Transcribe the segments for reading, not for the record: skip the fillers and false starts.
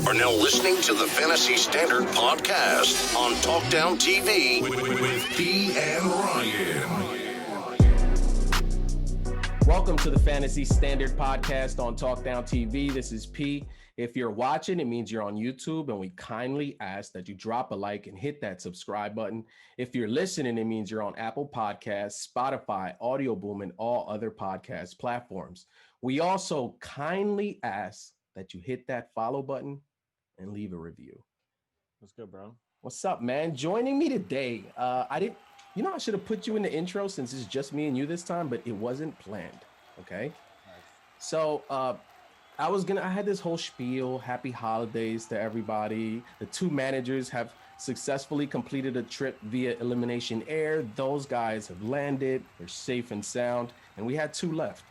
are now listening to the Fantasy Standard Podcast on Talkdown TV with P and Rahian. Welcome to the Fantasy Standard Podcast on Talkdown TV. This is P. If you're watching, it means you're on YouTube, and we kindly ask that you drop a like and hit that subscribe button. If you're listening, it means you're on Apple Podcasts, Spotify, Audio Boom, and all other podcast platforms. We also kindly ask that you hit that follow button and leave a review. What's good, bro? What's up, man? Joining me today, I should have put you in the intro since it's just me and you this time, but it wasn't planned, okay? Nice. So I had this whole spiel, happy holidays to everybody. The two managers have successfully completed a trip via elimination air. Those guys have landed, they're safe and sound, and we had two left.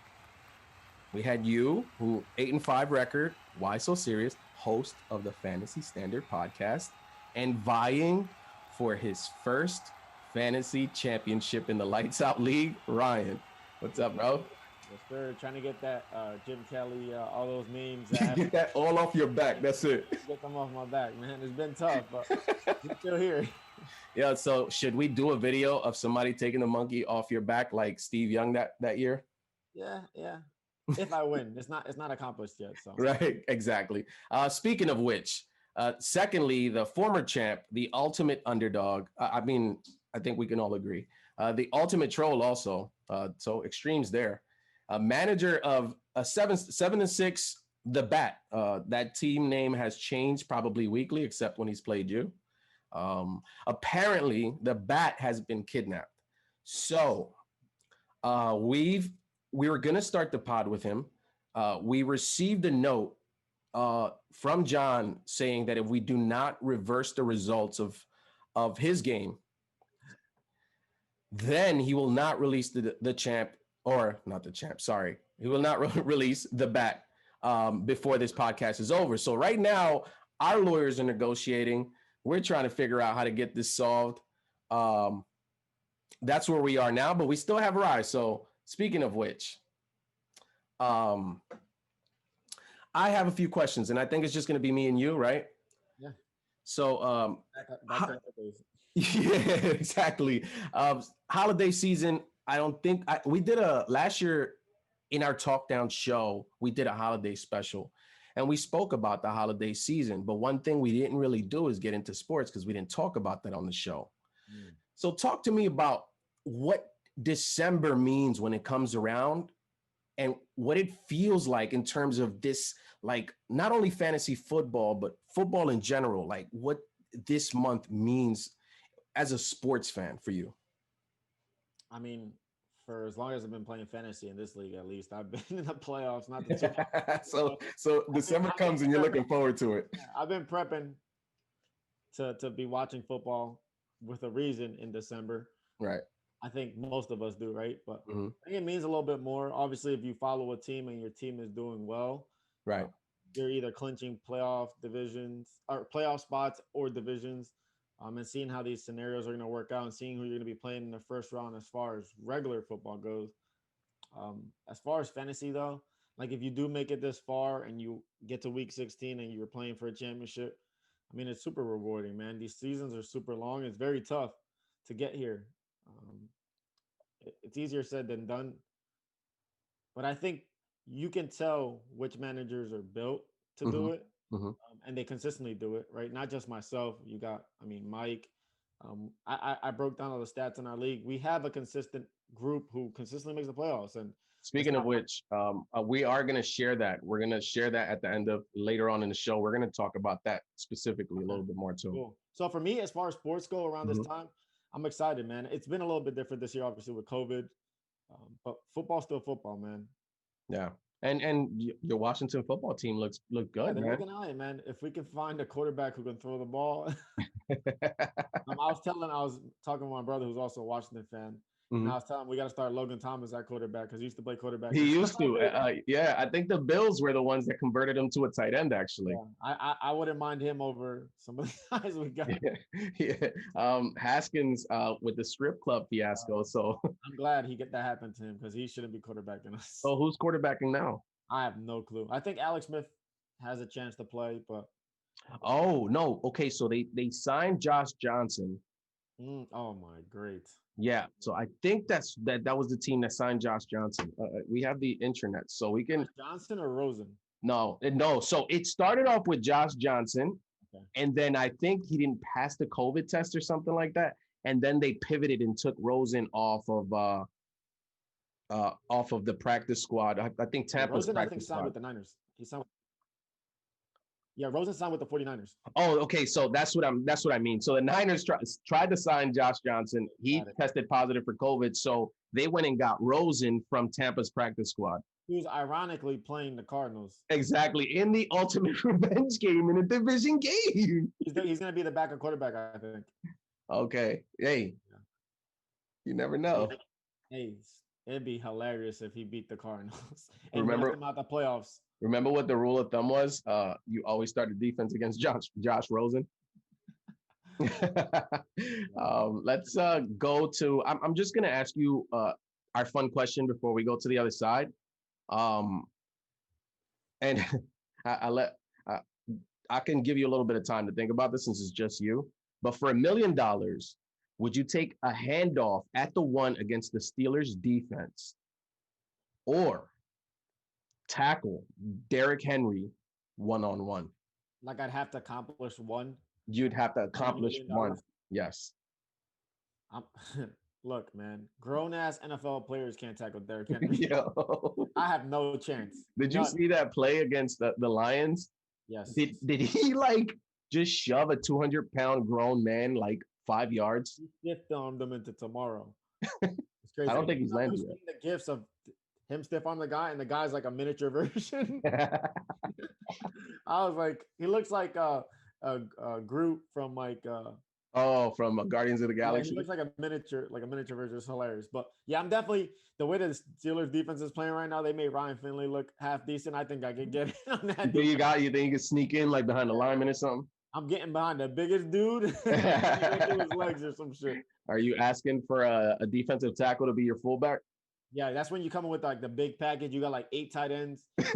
We had you, who 8-5 record, why so serious, host of the Fantasy Standard Podcast, and vying for his first fantasy championship in the Lights Out League, Ryan. What's up, bro? Yes, sir. Trying to get that Jim Kelly, all those memes. Get that all off your back. That's it. Get them off my back, man. It's been tough, but I'm still here. Yeah, so should we do a video of somebody taking the monkey off your back like Steve Young that year? Yeah. If I win, it's not accomplished yet. So Right, exactly. Speaking of which, secondly, the former champ, the ultimate underdog. I think we can all agree. The ultimate troll also. So extremes there. Manager of a 7-6, the Bat. That team name has changed probably weekly, except when he's played you. Apparently, the Bat has been kidnapped. So we were gonna start the pod with him. We received a note from John saying that if we do not reverse the results of his game, then he will not release the champ, or not the champ, sorry. He will not release the Bat before this podcast is over. So right now, our lawyers are negotiating. We're trying to figure out how to get this solved. That's where we are now, but we still have Rise. So speaking of which, I have a few questions, and I think it's just going to be me and you, right? Yeah. So, yeah, exactly. Holiday season. I don't think we did last year in our Talk Down show. We did a holiday special, and we spoke about the holiday season. But one thing we didn't really do is get into sports because we didn't talk about that on the show. So, talk to me about what December means when it comes around, and what it feels like in terms of this, like not only fantasy football, but football in general, like what this month means as a sports fan for you. I mean, for as long as I've been playing fantasy in this league, at least I've been in the playoffs, not the two. so December comes and you're looking forward to it. I've been prepping to be watching football with a reason in December. Right. I think most of us do, right? But I think it means a little bit more. Obviously, if you follow a team and your team is doing well, right, you're either clinching playoff divisions or playoff spots or divisions, and seeing how these scenarios are going to work out and seeing who you're going to be playing in the first round as far as regular football goes. As far as fantasy, though, like if you do make it this far and you get to week 16 and you're playing for a championship, I mean, it's super rewarding, man. These seasons are super long. It's very tough to get here. It's easier said than done, but I think you can tell which managers are built to do it, and they consistently do it, right? Not just myself. You got, Mike. I broke down all the stats in our league. We have a consistent group who consistently makes the playoffs. And speaking of which, we are going to share that. We're going to share that at the end of later on in the show. We're going to talk about that specifically a little bit more too. Cool. So for me, as far as sports go around this time, I'm excited, man. It's been a little bit different this year, obviously, with COVID, but football's still football, man. Yeah, and your Washington football team look good, they're man. looking high, man. If we can find a quarterback who can throw the ball, I was talking to my brother who's also a Washington fan. And I was telling him we got to start Logan Thomas at quarterback because he used to play quarterback. He used to. Yeah, I think the Bills were the ones that converted him to a tight end, actually. Yeah, I wouldn't mind him over some of the guys we got. Yeah. Haskins with the strip club fiasco. So I'm glad that happened to him because he shouldn't be quarterbacking us. So who's quarterbacking now? I have no clue. I think Alex Smith has a chance to play, but Oh no. Okay, so they signed Josh Johnson. Oh my, great. Yeah, so I think that was the team that signed Josh Johnson. We have the internet, so we can. Josh Johnson or Rosen? No. So it started off with Josh Johnson, Okay. and then I think he didn't pass the COVID test or something like that, and then they pivoted and took Rosen off of the practice squad. I think Tampa's Rosen, I think, practice signed squad. with the Niners. He signed. Yeah, Rosen signed with the 49ers. Oh, okay. So that's what I mean. So the Niners tried to sign Josh Johnson. He Got it. tested positive for COVID, so they went and got Rosen from Tampa's practice squad. Who's ironically playing the Cardinals. Exactly, in the ultimate revenge game in a division game. He's going to be the backup quarterback, I think. Okay. Hey, you never know. Hey, it'd be hilarious if he beat the Cardinals and Remember- knocked them out the playoffs. Remember what the rule of thumb was? You always start the defense against Josh Rosen. Let's go to. I'm just gonna ask you our fun question before we go to the other side. And I can give you a little bit of time to think about this since it's just you. But for $1 million, would you take a handoff at the one against the Steelers defense, or tackle Derrick Henry one-on-one? Like I'd have to accomplish one. You'd have to accomplish one. Yes. Look, man, grown ass NFL players can't tackle Derrick Henry. Yo. I have no chance. Did you see that play against the Lions? Yes. Did he like just shove a 200-pound grown man like 5 yards? He stiff-armed them into tomorrow. It's crazy. I don't think he's landed seen yet. the gifs of him stiff-arm the guy, and the guy's like a miniature version. I was like, he looks like a Groot from like from Guardians of the Galaxy. he looks like a miniature version. It's hilarious. But yeah, I'm definitely the way the Steelers defense is playing right now. They made Ryan Finley look half decent. I think I can get it on that. You think you can sneak in like behind the lineman or something? I'm getting behind the biggest dude. Through his legs or some shit. Are you asking for a defensive tackle to be your fullback? Yeah, that's when you come in with like the big package. You got like 8 tight ends, 3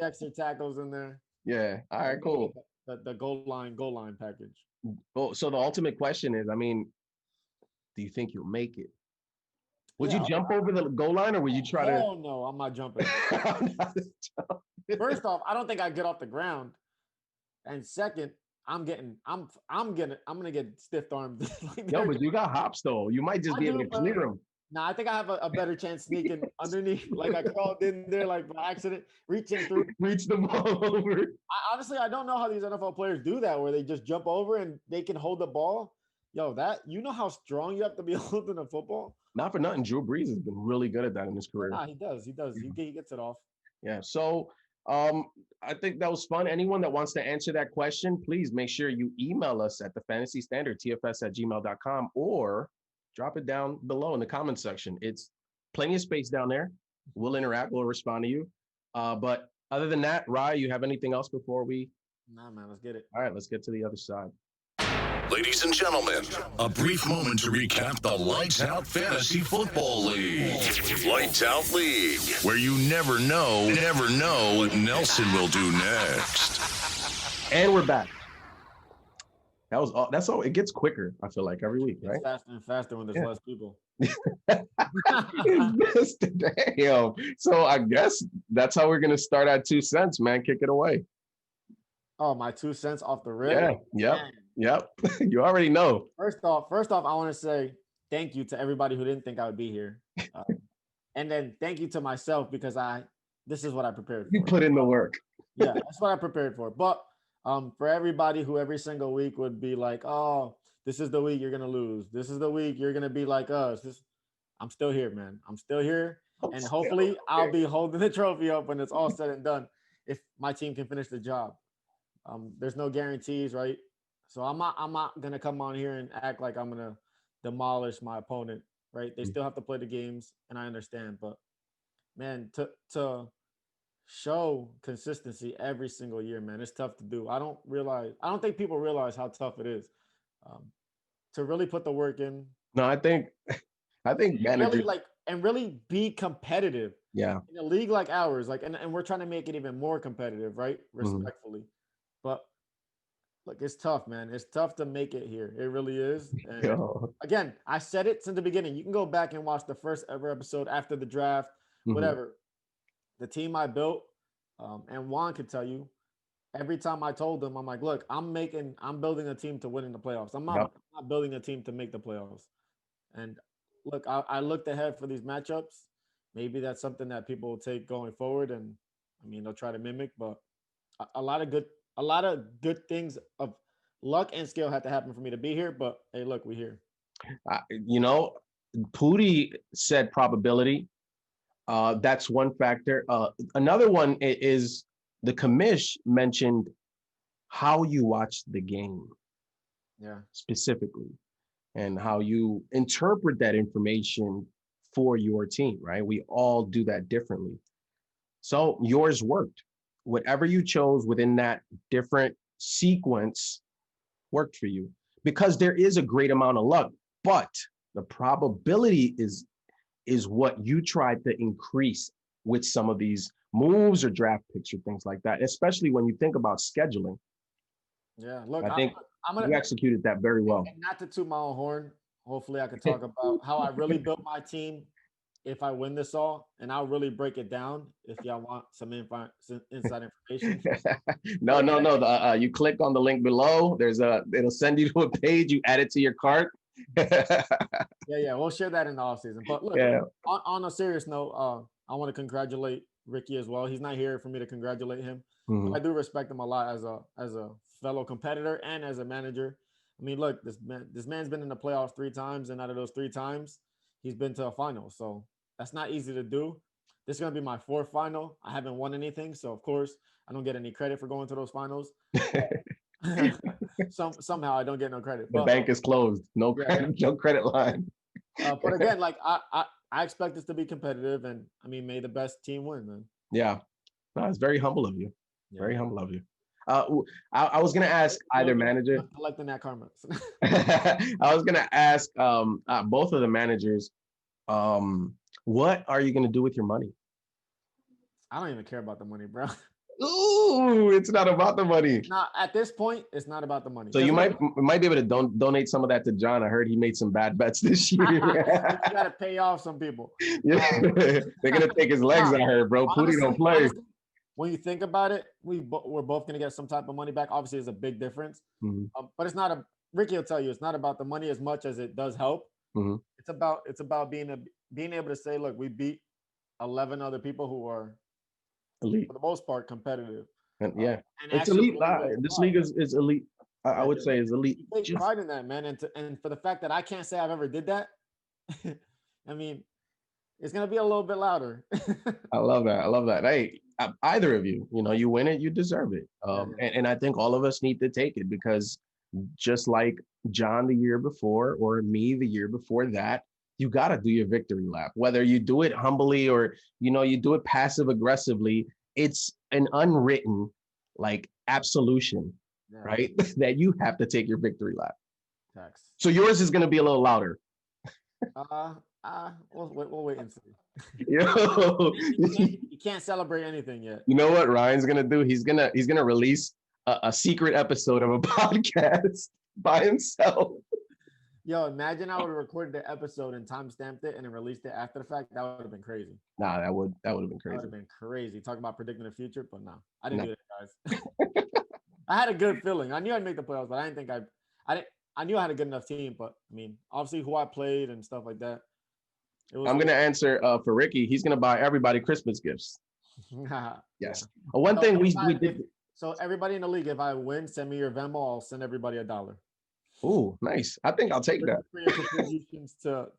extra tackles in there. Yeah. All right, cool. The goal line package. Oh, so the ultimate question is, I mean, do you think you'll make it? Would you jump over the goal line, or would you try to? Hell no, I'm not jumping. First off, I don't think I get off the ground, and second, I'm gonna get stiff armed. No, but you got hops though. You might just be able to clear them. Nah, I think I have a better chance sneaking underneath. Like I crawled in there like by accident, reaching through. Reach the ball over. Honestly, I don't know how these NFL players do that, where they just jump over and they can hold the ball. Yo, you know how strong you have to be holding a football? Not for nothing. Drew Brees has been really good at that in his career. Nah, he does. He gets it off. Yeah. So I think that was fun. Anyone that wants to answer that question, please make sure you email us at thefantasystandardtfs@gmail.com, or drop it down below in the comment section. It's plenty of space down there. We'll interact. We'll respond to you. But other than that, Rye, you have anything else before we? Nah, man, let's get it. All right, let's get to the other side. Ladies and gentlemen, a brief moment to recap the Lights Out Fantasy Football League. Lights Out League, where you never know what Nelson will do next. And we're back. That's all. It gets quicker, I feel like, every week, right? It's faster and faster when there's less people. Damn. So I guess that's how we're gonna start at 2 cents, man. Kick it away. Oh, my 2 cents off the rip. Yeah. Yep. You already know. First off, I want to say thank you to everybody who didn't think I would be here, and then thank you to myself because this is what I prepared for. You put in the work. Yeah, that's what I prepared for. But for everybody who every single week would be like, "Oh, this is the week you're gonna lose. This is the week you're gonna be like us." I'm still here, man. I'm still here, and hopefully I'll be holding the trophy up when it's all said and done. If my team can finish the job, there's no guarantees, right? So I'm not gonna come on here and act like I'm gonna demolish my opponent, right? They still have to play the games, and I understand. But man, to show consistency every single year, man, it's tough to do. I don't think people realize how tough it is to really put the work in. No, I think managers really be competitive. Yeah. In a league like ours, and we're trying to make it even more competitive, right? Respectfully. But Look, it's tough, man. It's tough to make it here. It really is. And Yo. again, I said it since the beginning. You can go back and watch the first ever episode after the draft, whatever. The team I built, and Juan could tell you, every time I told them, I'm like, look, I'm building a team to win in the playoffs. Yep. I'm not building a team to make the playoffs. And look, I looked ahead for these matchups. Maybe that's something that people will take going forward, and I mean they'll try to mimic. But a lot of good things of luck and skill had to happen for me to be here. But hey, look, we're here. You know, Pooty said probability. That's one factor. Another one is the commish mentioned how you watch the game. Yeah. Specifically, and how you interpret that information for your team, right? We all do that differently. So yours worked. Whatever you chose within that different sequence worked for you, because there is a great amount of luck, but the probability is what you try to increase with some of these moves or draft picks or things like that, especially when you think about scheduling. Yeah, look, I think I'm gonna you executed that very well. and not to toot my own horn. Hopefully, I can talk about how I really built my team if I win this all, and I'll really break it down if y'all want some inside information. No. You click on the link below. It'll send you to a page. You add it to your cart. Yeah, we'll share that in the off season. But look, on a serious note, I want to congratulate Ricky as well. He's not here for me to congratulate him. Mhm. I do respect him a lot as a fellow competitor and as a manager. I mean, look, this man's been in the playoffs 3 times, and out of those 3 times, he's been to a final. So that's not easy to do. This is gonna be my 4th final. I haven't won anything, so of course I don't get any credit for going to those finals. Somehow I don't get no credit. The bank is closed. No credit, no credit line. But again, like I expect this to be competitive, and I mean, may the best team win, man. Yeah, no, it's very humble of you. Very humble of you. I was gonna ask either manager. I like the Nat Karma. I was gonna ask both of the managers, what are you gonna do with your money? I don't even care about the money, bro. Ooh, it's not about the money. Not at this point. It's not about the money. So you might be able to donate some of that to John. I heard he made some bad bets this year. You gotta pay off some people. Yeah, they're gonna take his legs. I heard, bro. Pooty don't play. Honestly, when you think about it, we're both gonna get some type of money back. Obviously, there's a big difference, but it's not Ricky will tell you it's not about the money as much as it does help. It's about being able to say, look, we beat 11 other people who are elite, for the most part, competitive. And it's elite. This league is elite. I would say is elite. You take pride in that, man, and for the fact that I can't say I've ever did that, I mean, it's gonna be a little bit louder. I love that. Hey, either of you, you win it, you deserve it. And I think all of us need to take it, because just like John the year before or me the year before that, you got to do your victory lap. Whether you do it humbly or, you do it passive aggressively, it's an unwritten absolution, right? That you have to take your victory lap. Thanks. So yours is going to be a little louder. We'll wait and see. Yo. You can't celebrate anything yet. You know what Ryan's going to do? He's going to release a secret episode of a podcast by himself. Yo, imagine I would have recorded the episode and timestamped it and then released it after the fact. That would have been crazy. Nah, that would have been crazy. That would have been crazy. Talk about predicting the future, but no, I didn't do that, guys. I had a good feeling. I knew I'd make the playoffs, but I didn't think I knew I had a good enough team, but I mean, obviously who I played and stuff like that. I'm going to answer for Ricky. He's going to buy everybody Christmas gifts. Yes. One thing we did. So everybody in the league, if I win, send me your Venmo. I'll send everybody $1. Ooh, nice. I think I'll take that.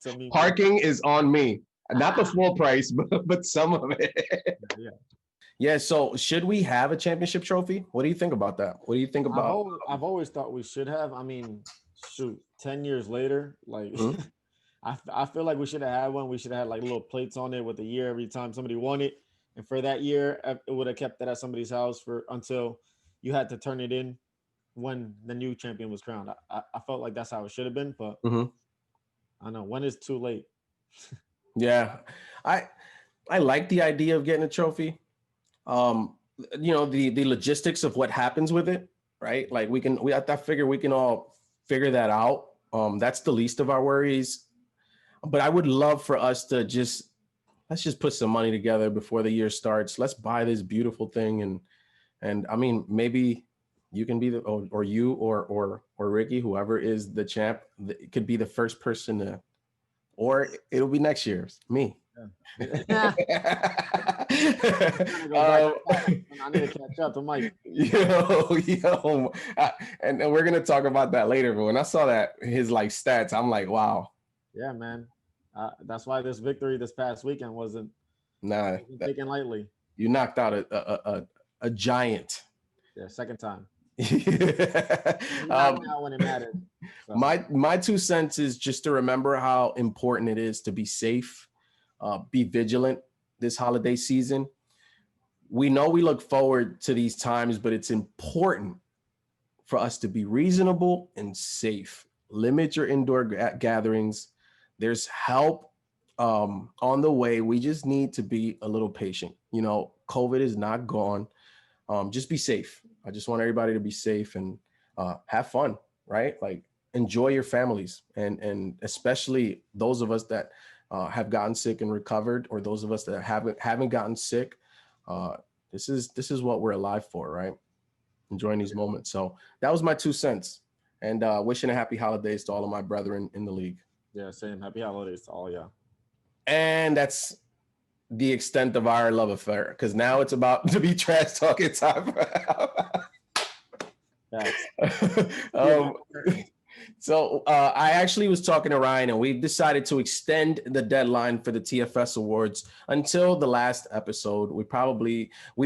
To me. Parking is on me. Not the full price, but some of it. Yeah. So should we have a championship trophy? What do you think about that? What do you think about? I've always thought we should have. I mean, shoot, 10 years later, I feel like we should have had one. We should have had little plates on it with the year every time somebody won it. And for that year, it would have kept that at somebody's house until you had to turn it in when the new champion was crowned. I felt like that's how it should have been, but I know when is too late. Yeah, I like the idea of getting a trophy. The logistics of what happens with it, right? Like I figure we can all figure that out. That's the least of our worries. But I would love for us to let's just put some money together before the year starts. Let's buy this beautiful thing, and I mean, maybe you can be or you or Ricky, whoever is the champ, it could be the first person to, or it'll be next year. Me. Yeah. I need to catch up to Mike. Yo, and we're gonna talk about that later. But when I saw that his like stats, I'm like, wow. Yeah, man. That's why this victory this past weekend wasn't taken lightly. You knocked out a giant. Yeah, second time. Now when it mattered. So. My 2 cents is just to remember how important it is to be safe, be vigilant this holiday season. We know we look forward to these times, but it's important for us to be reasonable and safe. Limit your indoor gatherings. There's help on the way. We just need to be a little patient. You know, COVID is not gone. Just be safe. I just want everybody to be safe and have fun, right? Like enjoy your families, and especially those of us that have gotten sick and recovered, or those of us that haven't gotten sick. This is what we're alive for, right? Enjoying these moments. So that was my 2 cents, and wishing a happy holidays to all of my brethren in the league. Yeah, same. Happy holidays to all y'all. And that's the extent of our love affair, because now it's about to be trash talking time. So I actually was talking to Ryan, and we've decided to extend the deadline for the TFS Awards until the last episode. We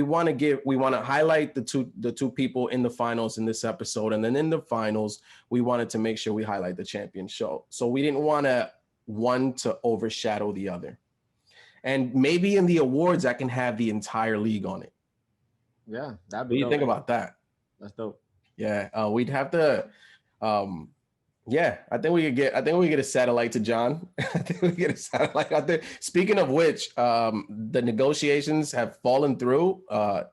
want to highlight the two people in the finals in this episode, and then in the finals we wanted to make sure we highlight the champion show. So we didn't want one to overshadow the other. And maybe in the awards I can have the entire league on it. Yeah, that'd What be. do you think about that? That's dope. Yeah, we'd have to. Yeah, I think we could get a satellite to John. I think we get a satellite out there. Speaking of which, the negotiations have fallen through.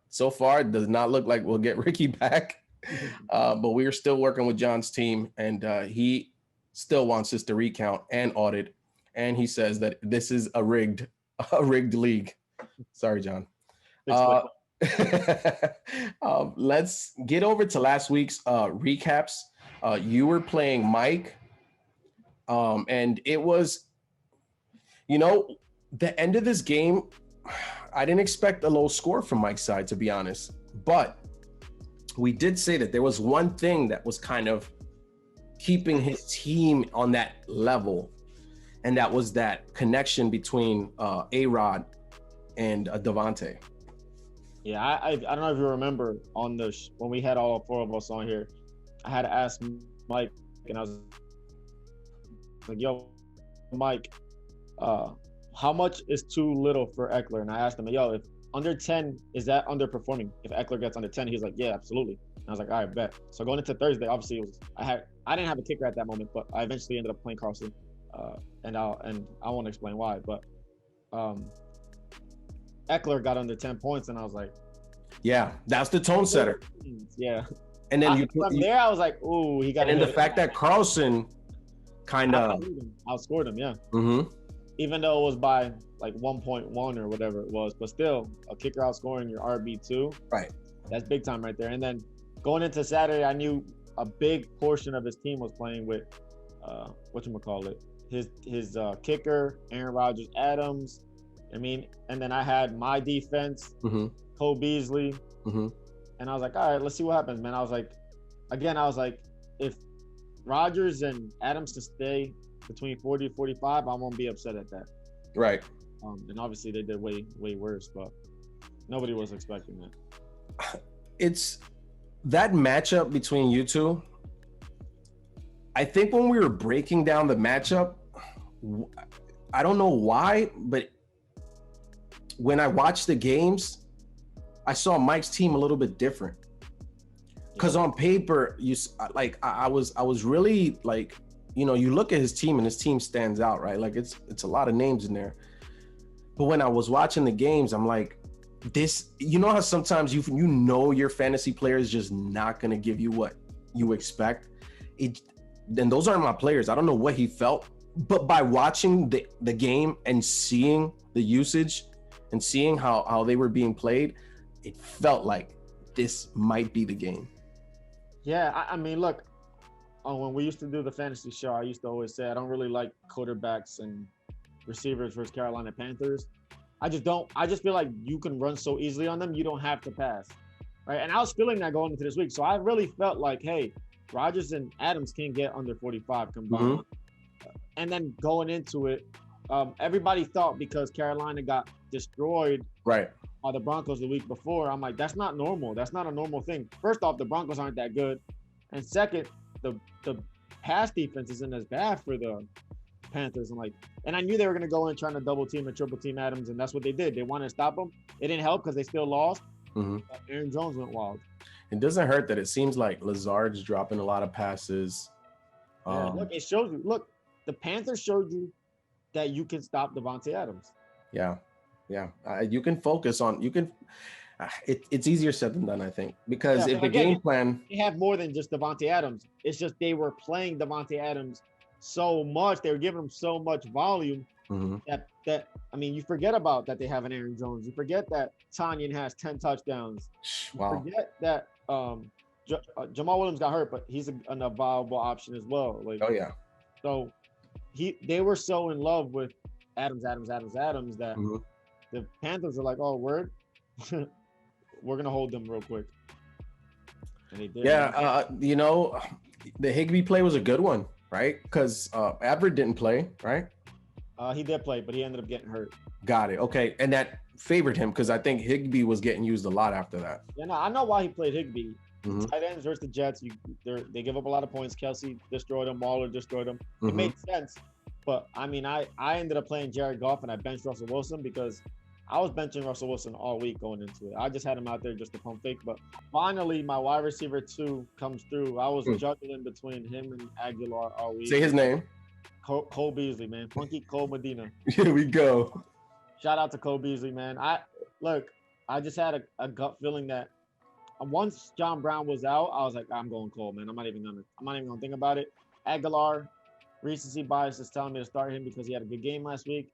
So far, it does not look like we'll get Ricky back. But we are still working with John's team, and he still wants us to recount and audit. And he says that this is a rigged league. Sorry, John. Let's get over to last week's recaps. You were playing Mike, and it was, the end of this game, I didn't expect a low score from Mike's side, to be honest. But we did say that there was one thing that was kind of keeping his team on that level, and that was that connection between A-Rod and Devontae. Yeah, I don't know if you remember on when we had all 4 of us on here, I had to ask Mike, and I was like, yo, Mike, how much is too little for Eckler? And I asked him, yo, if under 10, is that underperforming? If Eckler gets under 10, he's like, yeah, absolutely. And I was like, all right, bet. So going into Thursday, obviously, I didn't have a kicker at that moment, but I eventually ended up playing Carlson, and I won't explain why, but Eckler got under 10 points, and I was like, yeah, that's the tone setter. Yeah. And then I was like, ooh, he got. And then the fact that Carlson kind of outscored him, yeah. Mm-hmm. Even though it was by like 1.1 or whatever it was, but still, a kicker outscoring your RB2, right? That's big time right there. And then going into Saturday, I knew a big portion of his team was playing with whatchamacallit, his kicker, Aaron Rodgers, Adams. I mean, and then I had my defense, Cole Beasley. And I was like, all right, let's see what happens, man. I was like, if Rodgers and Adams can stay between 40 to 45, I won't be upset at that. Right. And obviously they did way, way worse, but nobody was expecting that. It's that matchup between you two. I think when we were breaking down the matchup, I don't know why, but when I watched the games, I saw Mike's team a little bit different. Because on paper, I was really like, you look at his team and his team stands out, right? Like it's a lot of names in there. But when I was watching the games, I'm like, this, you know how sometimes you know your fantasy player is just not going to give you what you expect. Then those aren't my players. I don't know what he felt, but by watching the game and seeing the usage and seeing how they were being played, it felt like this might be the game. Yeah, I mean, look, when we used to do the fantasy show, I used to always say I don't really like quarterbacks and receivers versus Carolina Panthers. I just feel like you can run so easily on them, you don't have to pass, right? And I was feeling that going into this week. So I really felt like, hey, Rodgers and Adams can't get under 45 combined. And then going into it, everybody thought because Carolina got destroyed right by the Broncos the week before, I'm like, that's not normal. That's not a normal thing. First off, the Broncos aren't that good. And second, the pass defense isn't as bad for the Panthers. And I knew they were going to go in trying to double team and triple team Adams, and that's what they did. They wanted to stop them. It didn't help because they still lost. Aaron Jones went wild. It doesn't hurt that it seems like Lazard's dropping a lot of passes. Yeah, look, it shows you. Look, the Panthers showed you that you can stop Davante Adams. Yeah. You can focus on. You can. It's easier said than done, I think, because if the game plan, they have more than just Davante Adams. It's just they were playing Davante Adams so much. They were giving him so much volume that I mean, you forget about that they have an Aaron Jones. You forget that Tanyan has 10 touchdowns. Wow. You forget that Jamal Williams got hurt, but he's a viable option as well. Oh yeah. So they were so in love with Adams that the Panthers are like, oh, word, we're gonna hold them real quick. And they did. Yeah, the Higbee play was a good one, right? Because Averett didn't play, right? He did play, but he ended up getting hurt. Got it. Okay, and that favored him because I think Higbee was getting used a lot after that. Yeah, no, I know why he played Higbee. Tight ends versus the Jets, they give up a lot of points. Kelsey destroyed them. Waller destroyed them. It made sense. But, I mean, I ended up playing Jared Goff, and I benched Russell Wilson because I was benching Russell Wilson all week going into it. I just had him out there just to pump fake. But finally, my wide receiver 2 comes through. I was juggling between him and Aguilar all week. Say his name. Cole Beasley, man. Funky Cole Medina. Here we go. Shout out to Cole Beasley, man. I just had a gut feeling that once John Brown was out, I was like, I'm going Cole, man. I'm not even gonna think about it. Aguilar, recency bias is telling me to start him because he had a good game last week.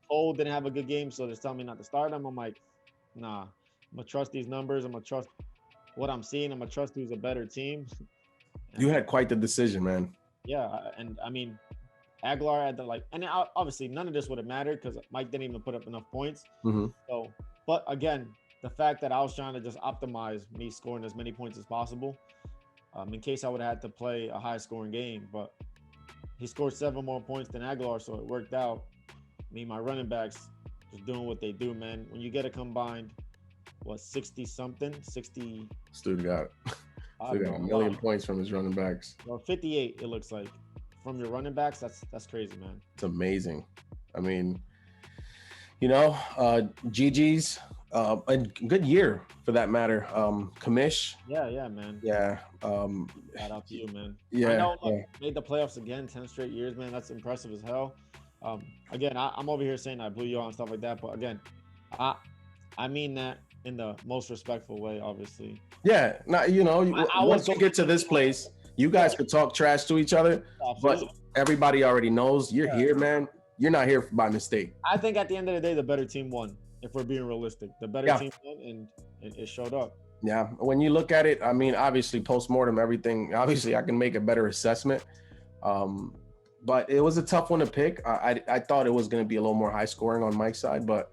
Cole didn't have a good game, so they're telling me not to start him. I'm like, nah. I'm gonna trust these numbers. I'm gonna trust what I'm seeing. I'm gonna trust who's a better team. You had quite the decision, man. Yeah, and I mean, Aguilar had and obviously none of this would have mattered because Mike didn't even put up enough points. So, but again, the fact that I was trying to just optimize me scoring as many points as possible, in case I would have had to play a high-scoring game. But he scored 7 more points than Aguilar, so it worked out. I mean, my running backs just doing what they do, man. When you get a combined, 60-something, 60. Stu got a million points from his running backs. Or 58, it looks like. From your running backs, that's crazy, man. It's amazing. I mean, GG's a good year for that matter. Commish. Yeah, man. Yeah. Shout out to you, man. Yeah. I know, made the playoffs again, 10 straight years, man. That's impressive as hell. Again, I'm over here saying I blew you out and stuff like that, but again, I mean that in the most respectful way, obviously. Yeah. Once you get to this place, you guys could talk trash to each other, but everybody already knows you're here, man. You're not here by mistake. I think at the end of the day, the better team won. If we're being realistic, the better team won, and it showed up. Yeah. When you look at it, I mean, obviously post-mortem, everything, obviously I can make a better assessment. But it was a tough one to pick. I thought it was going to be a little more high scoring on Mike's side, but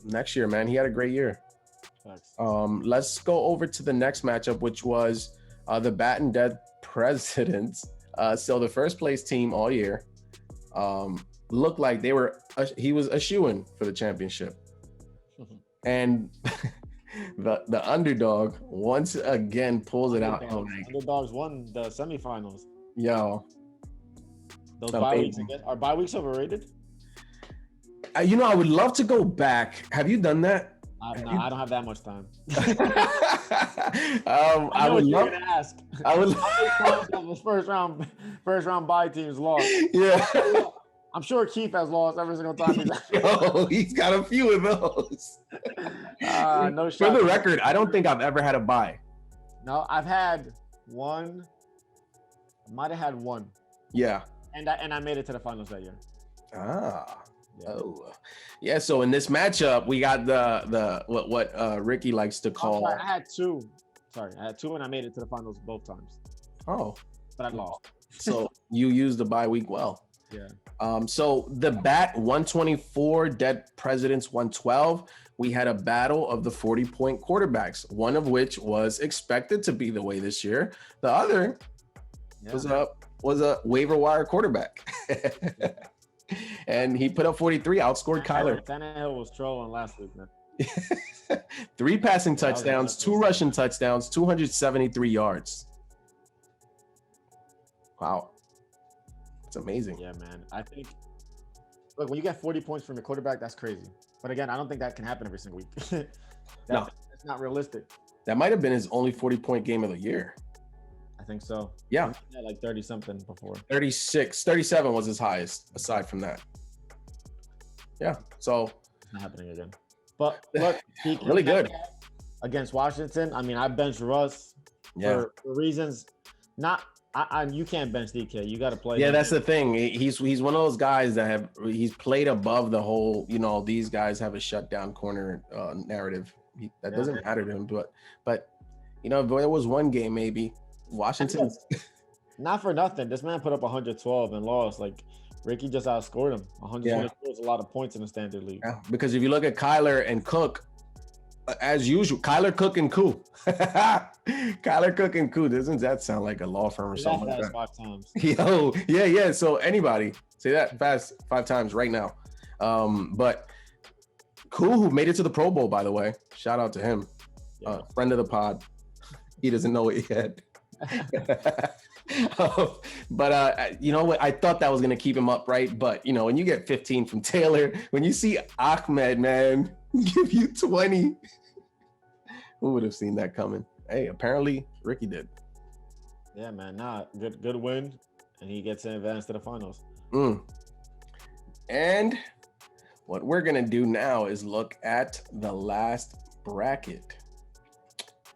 next year, man, he had a great year. Let's go over to the next matchup, which was the Bat and Dead Presidents. So the first place team all year looked like he was a shoo-in for the championship. And the underdog once again pulls it out. Underdogs won the semifinals. Yo. Those bye weeks, are bye weeks overrated? I would love to go back. Have you done that? I don't have that much time. I would love to ask. I would first round bye teams lost. Yeah. I'm sure Keith has lost every single time he's Yo, he's got a few of those. no For shot. the record, I don't think I've ever had a bye. No, I've had one. I might have had one. Yeah. And I made it to the finals that year. Ah. Yeah. Oh. Yeah, so in this matchup, we got the what Ricky likes to call. I had two. Sorry, I had two and I made it to the finals both times. Oh. But I lost. So you used the bye week well. Yeah. So the bat 124, Dead Presidents 112. We had a battle of the 40-point quarterbacks, one of which was expected to be the way this year. The other was a waiver wire quarterback. And he put up 43, outscored Kyler. Tannehill was trolling last week, man. 3 passing touchdowns, 2 rushing touchdowns, 273 yards. Wow. It's amazing. Yeah, man. I think, look, when you get 40 points from your quarterback, that's crazy. But again, I don't think that can happen every single week. That's not realistic. That might have been his only 40-point game of the year. I think so. Yeah. He had like 30 something before. 36, 37 was his highest aside from that. Yeah. So It's not happening again. But look, he really good against Washington. I mean, I benched Russ for reasons not. You can't bench DK. You got to play. Yeah, that's the thing. He's one of those guys that he's played above the whole. These guys have a shutdown corner narrative. That doesn't matter to him. But there was one game maybe Washington. Not for nothing. This man put up 112 and lost. Like Ricky just outscored him. 124 is a lot of points in the standard league. Yeah, because if you look at Kyler and Cook, as usual, Kyler, Cook, and Koo. Kyler, Cook, and Koo. Doesn't that sound like a law firm or something like that? 5 times. Yo, yeah. So anybody say that fast 5 times right now. But Koo, who made it to the Pro Bowl, by the way. Shout out to him. Friend of the pod. He doesn't know it yet. But you know what? I thought that was going to keep him upright. But, when you get 15 from Taylor, when you see Ahmed, man, give you 20. Who would have seen that coming? Hey, apparently Ricky did. Yeah, man. Good win. And he gets to advance to the finals. And what we're going to do now is look at the last bracket.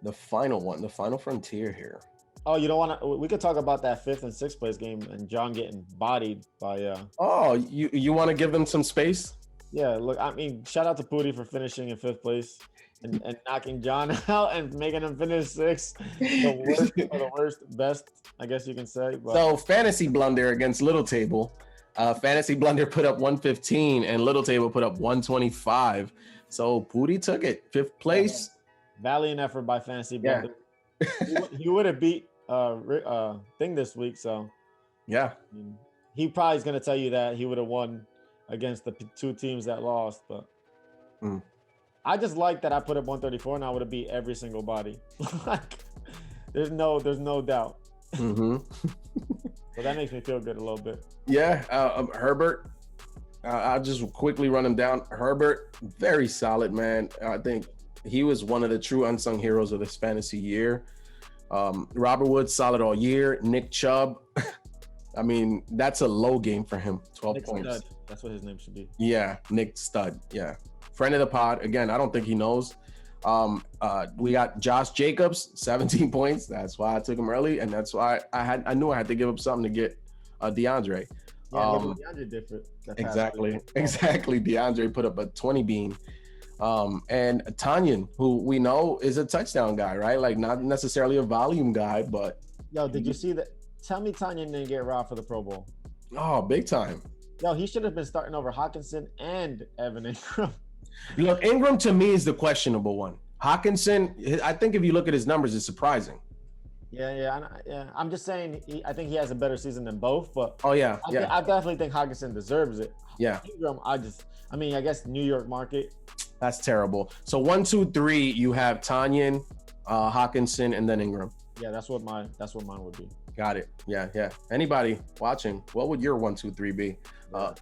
The final one, the final frontier here. Oh, you don't want to? We could talk about that 5th and 6th place game and John getting bodied by. Oh, you want to give them some space? Yeah, look, I mean, shout out to Pooty for finishing in 5th place and knocking John out and making him finish 6th. The worst, best, I guess you can say. But. So fantasy blunder against Little Table. Fantasy blunder put up 115 and Little Table put up 125. So Pooty took it 5th place. Valiant effort by fantasy blunder. He would have beat Thing this week, so yeah, he probably is going to tell you that he would have won against the 2 teams that lost, but I just like that I put up 134 and I would have beat every single body. there's no doubt. So that makes me feel good a little bit. Yeah, Herbert. I'll just quickly run him down. Herbert, very solid, man. I think he was one of the true unsung heroes of this fantasy year. Robert Woods, solid all year. Nick Chubb, I mean, that's a low game for him. 12 Nick points. Stud. That's what his name should be. Yeah, Nick Stud. Yeah, friend of the pod. Again, I don't think he knows. We got Josh Jacobs, 17 points. That's why I took him early, and that's why I knew I had to give up something to get DeAndre. Yeah, DeAndre different. Exactly. DeAndre put up a 20 bean. And Tanyan, who we know is a touchdown guy, right? Like not necessarily a volume guy, but yo, did you see that? Tell me Tanyan didn't get robbed for the Pro Bowl. Oh, big time. Yo, he should have been starting over Hawkinson and Evan Ingram. Look, Ingram to me is the questionable one. Hawkinson, I think if you look at his numbers, it's surprising. Yeah. I'm just saying, I think he has a better season than both, but I definitely think Hawkinson deserves it. Yeah. Ingram, I guess New York market. That's terrible. So 1, 2, 3, you have Tanyan, Hawkinson, and then Ingram. Yeah, that's what mine would be. Got it. Yeah. Anybody watching, what would your 1, 2, 3 be?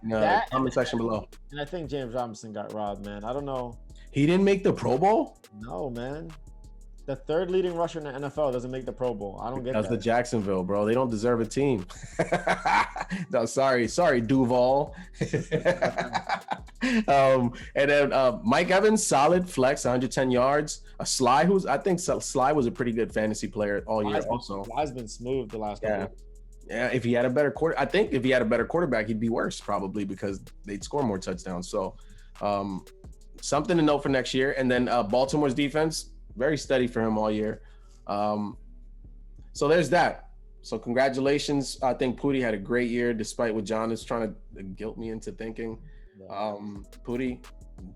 In the comment section below. And I think James Robinson got robbed, man. I don't know. He didn't make the Pro Bowl? No, man. The third leading rusher in the NFL doesn't make the Pro Bowl. I don't get That's that. the Jacksonville, bro. They don't deserve a team. No, sorry, Duval. And then Mike Evans, solid flex, 110 yards. Sly, I think Sly was a pretty good fantasy player all year. Also, Sly's been smooth the last couple. Yeah, if he had a better quarterback, he'd be worse probably because they'd score more touchdowns. So, something to note for next year. And then Baltimore's defense, very steady for him all year. So there's that. So congratulations. I think Pooty had a great year, despite what John is trying to guilt me into thinking. Pooty,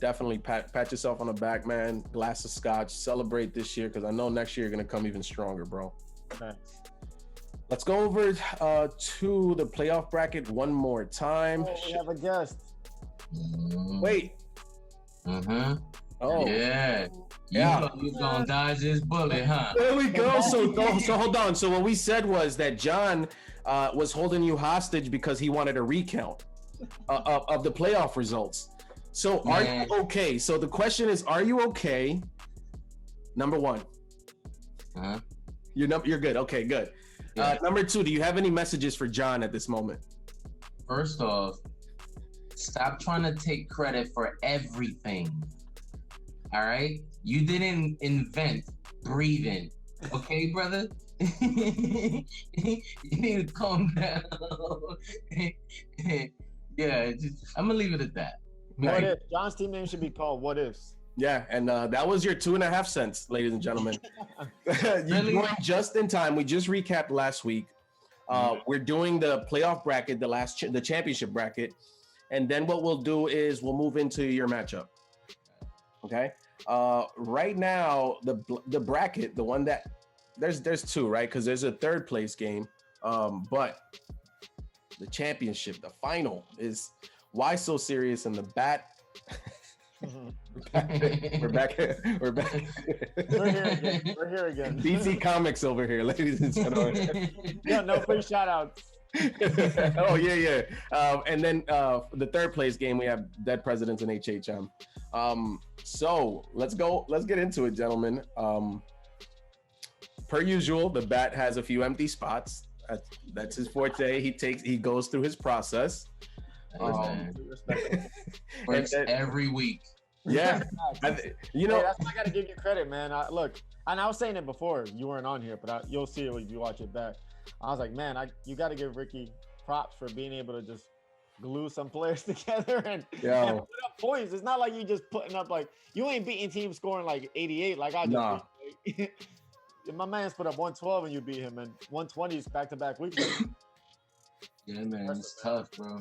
definitely pat yourself on the back, man. Glass of scotch. Celebrate this year because I know next year you're going to come even stronger, bro. Thanks. Let's go over to the playoff bracket one more time. Oh, we have a guest. Wait. Mm-hmm. Oh. Yeah. You gonna dodge this bullet, huh? There we go. So hold on. So what we said was that John was holding you hostage because he wanted a recount of the playoff results. So are you okay? So the question is, are you okay? Number one. Uh-huh. You're good. Okay, good. Yeah. Number two, do you have any messages for John at this moment? First off, stop trying to take credit for everything. All right? You didn't invent breathing. Okay, brother? You need to calm down. Yeah, I'm going to leave it at that. What if? John's team name should be called What Ifs. Yeah, and that was your 2.5 cents, ladies and gentlemen. You joined just in time. We just recapped last week. We're doing the playoff bracket, the championship bracket, and then what we'll do is we'll move into your matchup. Okay. Right now, the bracket, the one that there's two, right? Because there's a third place game, but the championship, the final, is Why So Serious and the Bat. We're back. We're here again. DC Comics over here, ladies and gentlemen. Yeah, no free shout outs. Oh yeah. And then the third place game, we have Dead Presidents and HHM. So let's get into it, gentlemen. Per usual, the Bat has a few empty spots. That's his forte. He goes through his process. Works every week. Yeah, Hey, that's why I gotta give you credit, man. Look, and I was saying it before you weren't on here, but you'll see it when you watch it back. I was like, man, you got to give Ricky props for being able to just glue some players together and put up points. It's not like you just putting up you ain't beating teams scoring 88 like I just did. My man's put up 112 and you beat him, and 120s back-to-back weeks. Yeah, man, it's tough, bro.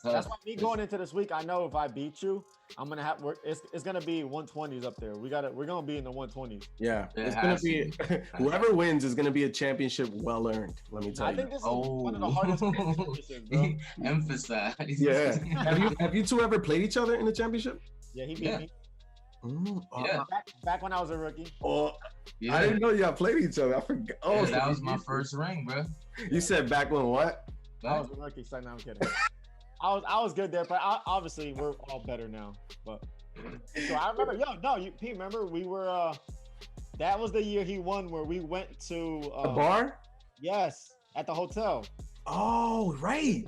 That's why me going into this week, I know if I beat you, I'm gonna have it's gonna be 120s up there. We're gonna be in the 120s. Yeah, it's gonna be whoever wins is gonna be a championship well earned. Let me tell you. I think this is one of the hardest championships, bro. Emphasize. Yeah. Have you two ever played each other in the championship? Yeah, he beat me. Yeah. Back when I was a rookie. Oh, yeah. I didn't know y'all played each other. I forgot. Oh, that was my first ring, bro. You said back when what? I was a rookie, so no, I'm kidding. I was good there, but obviously we're all better now. But so I remember, Pete, remember we were that was the year he won where we went to a bar? Yes, at the hotel. Oh, right.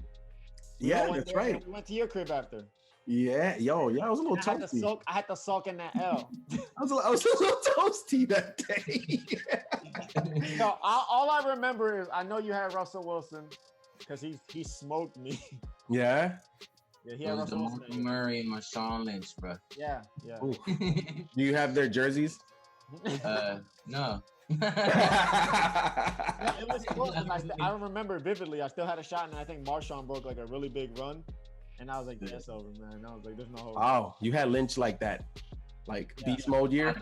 Yeah, that's right. We went to your crib after. Yeah, I was a little toasty. I had to sulk in that L. I was a little toasty that day. No, all I remember is I know you had Russell Wilson because he smoked me. Yeah. Yeah, he had Russell Wilson. DeMarco Murray and Marshawn Lynch, bro. Yeah. Do you have their jerseys? No. Yeah, it was close. I remember vividly. I still had a shot, and I think Marshawn broke a really big run. And I was like, that's over, man. I was like, there's no hope. Oh, you had Lynch like that. Beast mode year?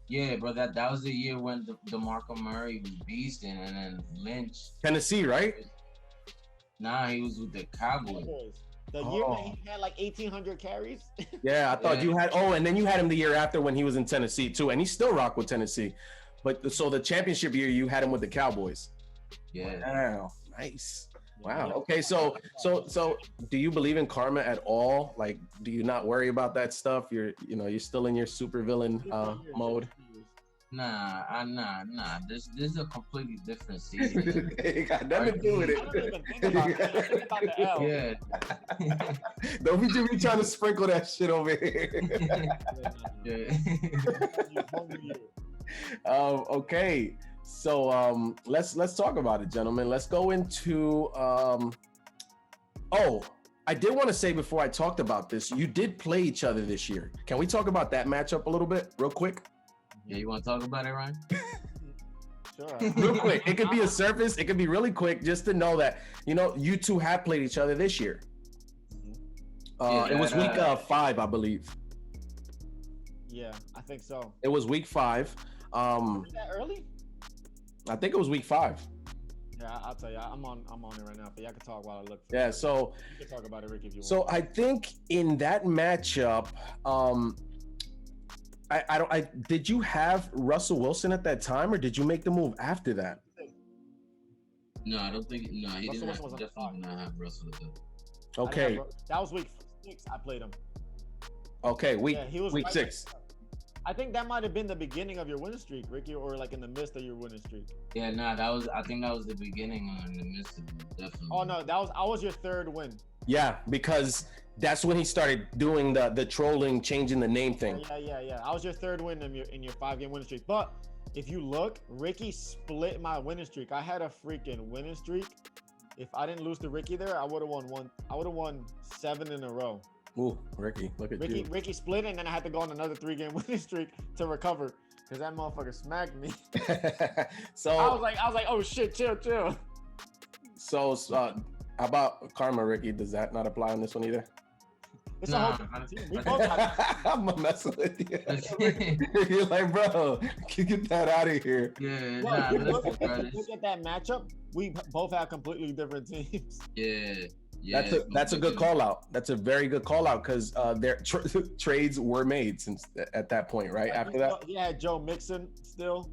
Yeah, bro. That was the year when DeMarco Murray was beasting, and then Lynch. Tennessee, right? Nah, he was with the Cowboys. The year that he had 1,800 carries. Yeah, I thought you had. Oh, and then you had him the year after when he was in Tennessee too, and he still rocked with Tennessee. But so the championship year, you had him with the Cowboys. Yeah. Wow, nice. Wow. Okay, so do you believe in karma at all? Do you not worry about that stuff? You're still in your supervillain mode. Nah. This is a completely different season. It got nothing to do with I don't even think about it. I think about the L. Yeah. Don't be trying to sprinkle that shit over here. Yeah. Okay, so let's talk about it, gentlemen. Let's go into I did want to say before I talked about this, you did play each other this year. Can we talk about that matchup a little bit, real quick? Yeah, you want to talk about it, Ryan? Sure. Real quick. It could be a surface. It could be really quick, just to know that you two have played each other this year. It was week 5, I believe. Yeah, I think so. It was week 5. Was that early? I think it was week 5. Yeah, I'll tell you. I'm on it right now, but y'all can talk while I look. For Yeah, it. so You can talk about it, Rick, if you want. So I think in that matchup, I did you have Russell Wilson at that time, or did you make the move after that? No, I don't think. No, he Russell didn't Wilson was definitely not have Russell. Okay, That was week 6. I played him. okay, He was week right 6. I think that might have been the beginning of your winning streak, Ricky, or like in the midst of your winning streak. Yeah, nah, I think that was the beginning on the midst of it, definitely. Oh no, I was your 3rd win. Yeah, because that's when he started doing the trolling, changing the name thing. Yeah. I was your 3rd win in your 5-game winning streak. But if you look, Ricky split my winning streak. I had a freaking winning streak. If I didn't lose to Ricky there, I would have won 7 in a row. Ooh, Ricky, look at you. Ricky split, and then I had to go on another 3-game winning streak to recover because that motherfucker smacked me. So I was like, oh shit, chill. So how about karma, Ricky? Does that not apply on this one either? It's Nah, a whole different team. We both got I'm messing with you. You're like, bro, get that out of here. Yeah, Bro, nah, if you but look, let's be honest. look at that matchup, we both have completely different teams. Yeah. That's a good call out. That's a very good call out because their trades were made since at that point, right? After that, Yeah, Joe Mixon still.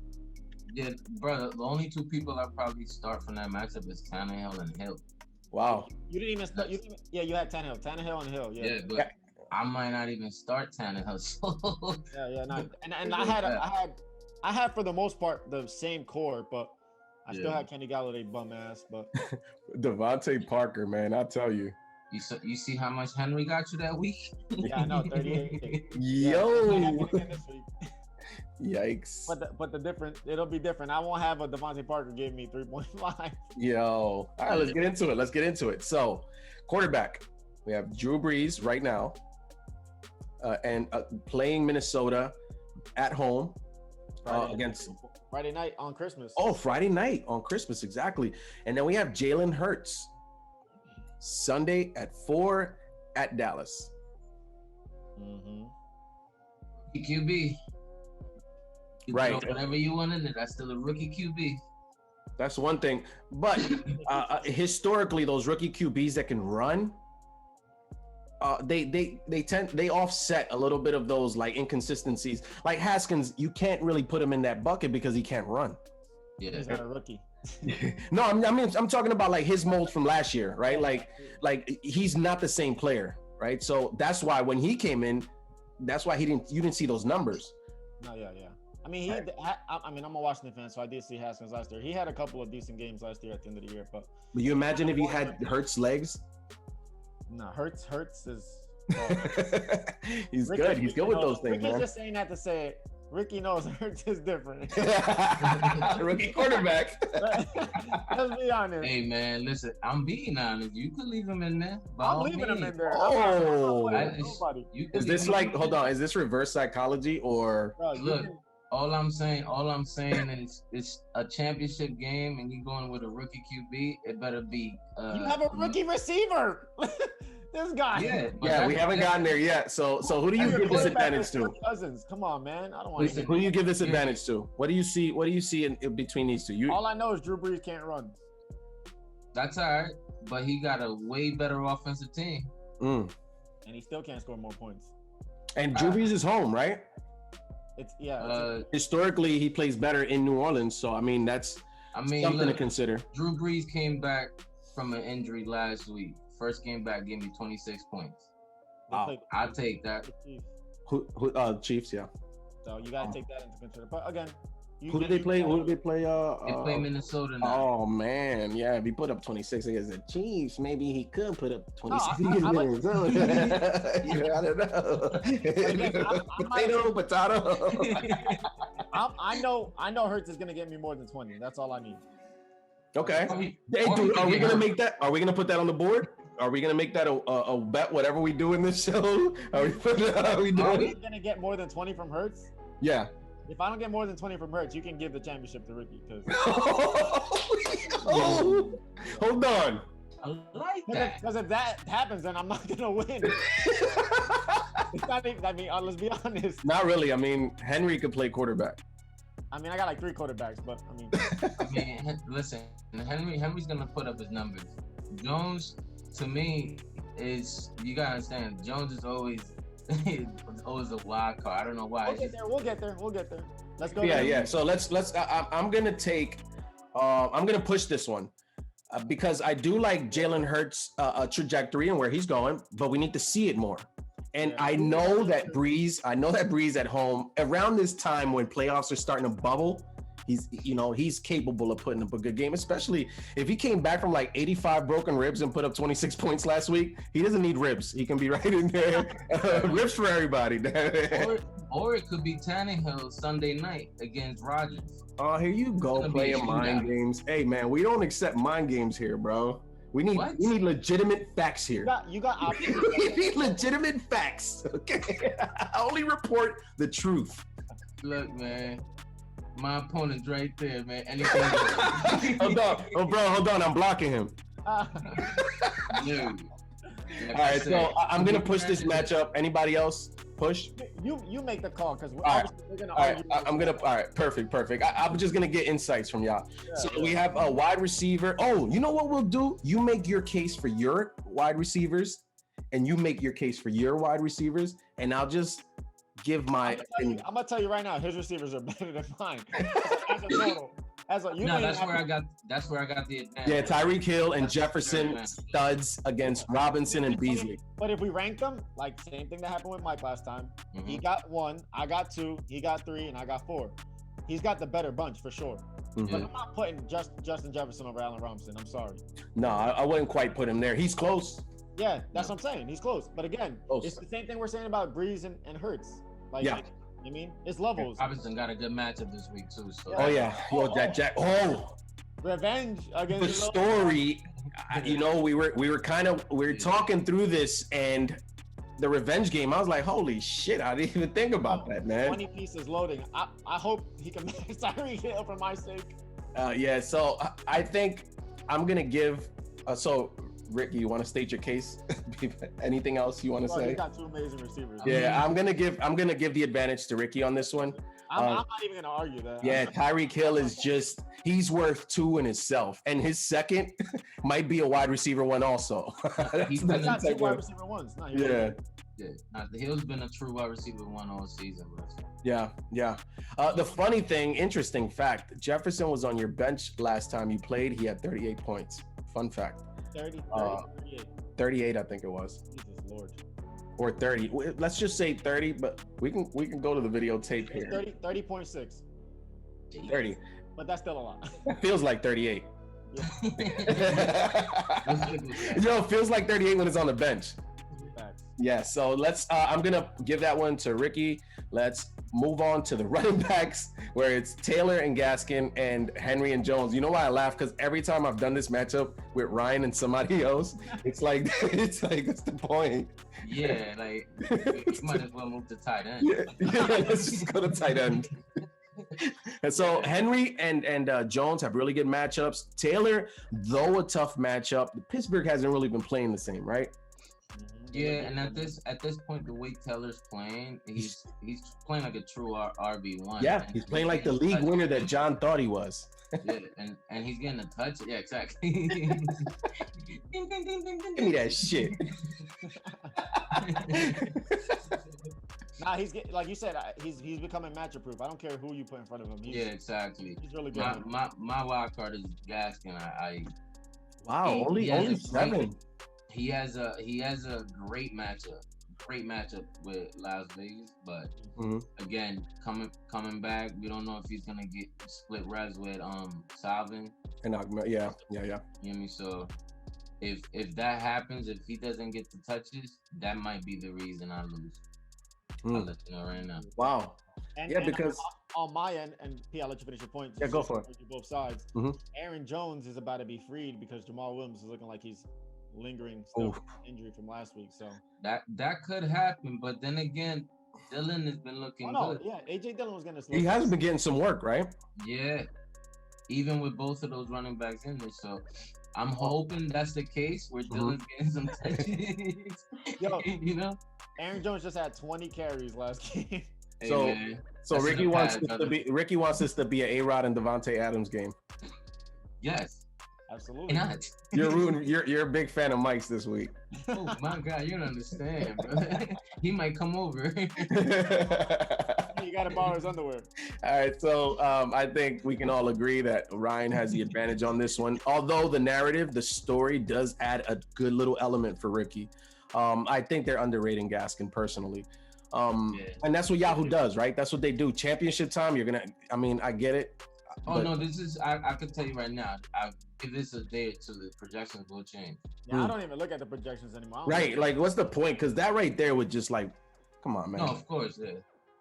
Yeah, bro. The only 2 people I probably start from that matchup is Tannehill and Hill. wow. You didn't even start. You had Tannehill and Hill. Yeah. Yeah, but I might not even start Tannehill. So Yeah. No. And I had for the most part the same core, but I still had Kenny Galladay bum ass. But Devontae Parker, man, I tell you. you see how much Henry got you that week? yeah, I know 38. Yo. Yikes. But the different, it'll be different. I won't have a Devontae Parker give me 3.5. Yo. All right, let's get into it. So, quarterback, we have Drew Brees right now, and playing Minnesota at home against Friday night on Christmas. Oh, Friday night on Christmas, exactly. And then we have Jalen Hurts Sunday at 4 at Dallas. Mm-hmm. QB. You Right. Whatever you wanted, that's still a rookie QB. That's one thing. But historically, those rookie QBs that can run, they offset a little bit of those like inconsistencies. Like Haskins, you can't really put him in that bucket because he can't run. Yeah, He's not a rookie. No, I'm talking about like his mold from last year, right? Like he's not the same player, right? So that's why when he came in, that's why you didn't see those numbers. No, yeah. I mean, I'm a Washington fan, so I did see Haskins last year. He had a couple of decent games last year at the end of the year, but you imagine if he had Hurts legs? No, Hurts is. He's good. He's good with those things, Ricky's man. just saying that to say Ricky knows Hurts is different. Rookie quarterback. Let's be honest. Hey man, listen, I'm being honest. You could leave him in there. I'm leaving him in there. Oh. Nobody. Is this like, hold on, is this reverse psychology or? Bro, Look, all I'm saying is it's a championship game and you going with a rookie QB. It better be. You have a rookie receiver. This guy. Yeah, we haven't gotten there yet. So who do you give this advantage to? Cousins, come on, man. I don't want to. Who do you give this advantage to? What do you see? What do you see in between these two? All I know is Drew Brees can't run. That's all right, but he got a way better offensive team. And he still can't score more points. And Drew Brees is home, right? Historically, he plays better in New Orleans, so I mean something to consider. Drew Brees came back from an injury last week. First game back, gave me 26 points. Wow. I'll take that. Who Chiefs, yeah. So you gotta take that into consideration. But again, who did they play? Who did they play? They play Minnesota now. Oh man, yeah. If he put up 26 against the Chiefs, maybe he could put up 26 No, against Minnesota. I don't know. Potato. I know Hurts is gonna get me more than 20. That's all I need. Okay. Hey, dude, are we gonna make that? Are we gonna put that on the board? Are we gonna make that a bet? Whatever we do in this show, are we gonna get more than 20 from Hurts? Yeah. If I don't get more than 20 from Hurts, you can give the championship to Ricky. Oh, hold on. I like that. Because if that happens, then I'm not gonna win. It's not even, I mean, let's be honest. Not really. I mean, Henry could play quarterback. I mean, I got like 3 quarterbacks, but I mean, listen, Henry's gonna put up his numbers. Jones, to me, you gotta understand. Jones is always a wild card. I don't know why. We'll get there. Let's go. Yeah. So let's. I'm gonna take. I'm gonna push this one because I do like Jalen Hurts' trajectory and where he's going, but we need to see it more. And I know that Breeze at home around this time when playoffs are starting to bubble, he's capable of putting up a good game, especially if he came back from like 85 broken ribs and put up 26 points last week. He doesn't need ribs. He can be right in there. Ribs for everybody. or it could be Tannehill Sunday night against Rodgers. Oh, here you go playing mind games. Hey man, we don't accept mind games here, bro. We need legitimate facts here. You got options. We need legitimate facts. Okay. I only report the truth. Look, man. My opponent's right there, man. Anything. Hold on. I'm blocking him. Dude. All right, so I'm gonna push this matchup. Anybody else push? You make the call because we're gonna argue. All right, perfect. I'm just gonna get insights from y'all. So we have a wide receiver. Oh, you know what we'll do? You make your case for your wide receivers, and you make your case for your wide receivers, and I'll just give my. I'm gonna tell you right now, his receivers are better than mine. As a total. That's where I got the advantage. Yeah, Tyreek Hill and Jefferson studs against Robinson and Beasley. But if we rank them, like same thing that happened with Mike last time. Mm-hmm. He got 1, I got 2, he got 3, and I got 4. He's got the better bunch for sure. Mm-hmm. But I'm not putting Justin Jefferson over Allen Robinson. I'm sorry. No, I wouldn't quite put him there. He's close. Yeah, that's what I'm saying. He's close. But again, it's the same thing we're saying about Breeze and Hurts. Like, yeah. I mean, it's levels. Robinson got a good matchup this week too. So. Oh yeah, Jack. Oh, revenge against the story. We were talking through this and the revenge game. I was like, holy shit! I didn't even think about that, man. 20 pieces loading. I hope he can match Tyreek Hill for my sake. Yeah. So I think I'm gonna give. So Ricky, you want to state your case? Anything else you want to say? He's got 2 amazing receivers. Yeah, I'm gonna give the advantage to Ricky on this one. I'm not even gonna argue that. Yeah, Tyreek Hill is he's worth 2 in himself, and his second might be a wide receiver 1 also. He's not 2 wide receiver 1s. No, yeah. The Hill's been a true wide receiver 1 all season, bro. Yeah. The funny thing, interesting fact: Jefferson was on your bench last time you played. He had 38 points. Fun fact. 38, I think it was. Jesus Lord. Or 30. Let's just say 30, but we can go to the videotape here. 30.6. 30. But that's still a lot. It feels like 38. Yeah. It feels like 38 when it's on the bench. Facts. Yeah, so I'm gonna give that one to Ricky. Let's move on to the running backs, where it's Taylor and Gaskin and Henry and Jones. You know why I laugh? Because every time I've done this matchup with Ryan and somebody else, it's like what's the point? Yeah, like you might as well move to tight end. Yeah, let's just go to tight end. And so Henry and Jones have really good matchups. Taylor, though a tough matchup, Pittsburgh hasn't really been playing the same, right? Yeah, and at this point, the way Taylor's playing, he's playing like a true RB1. Yeah, he's playing like the league winner that John thought he was. Yeah, and he's getting a touch. Yeah, exactly. Give me that shit. Nah, he's like you said, he's becoming matchup proof. I don't care who you put in front of him. Yeah, exactly. He's really good. My wild card is Gaskin. Only 7. He has a great matchup. great matchup with Las Vegas, but Mhm. again, coming back, we don't know if he's gonna get split reps with Salvin. And yeah. You know what I mean? So if that happens, if he doesn't get the touches, that might be the reason I lose. I'll let you know right now. Wow. And, Yeah, and because on my end, and P, I'll let you finish your point. Yeah, go for it. Both sides. Mhm. Aaron Jones is about to be freed because Jamal Williams is looking like he's lingering still from injury from last week. So that could happen, but then again, Dylan has been looking good. Yeah, AJ Dillon was gonna. He has been getting some work, right? Yeah, even with both of those running backs in there. So I'm hoping that's the case where Dylan's getting some touches. Yo, you know, Aaron Jones just had 20 carries last game. Hey, So man, so that's Ricky in the wants past, this to brother. be Ricky wants this to be an A-Rod and Devontae Adams game. Yes, Absolutely. why not? You're a big fan of Mike's this week. Oh my God, you don't understand, bro. He might come over. You gotta borrow his underwear. All right, so I think we can all agree that Ryan has the advantage on this one. Although the narrative, the story does add a good little element for Ricky. I think they're underrating Gaskin personally. And that's what Yahoo does, right? That's what they do. Championship time, I get it. Oh but- no, this is I could tell you right now. I give this a day or two, the projections will change. Yeah, I don't even look at the projections anymore. I don't Right, look like what's the point? Because that right there would just like, come on, man. No, of course, yeah.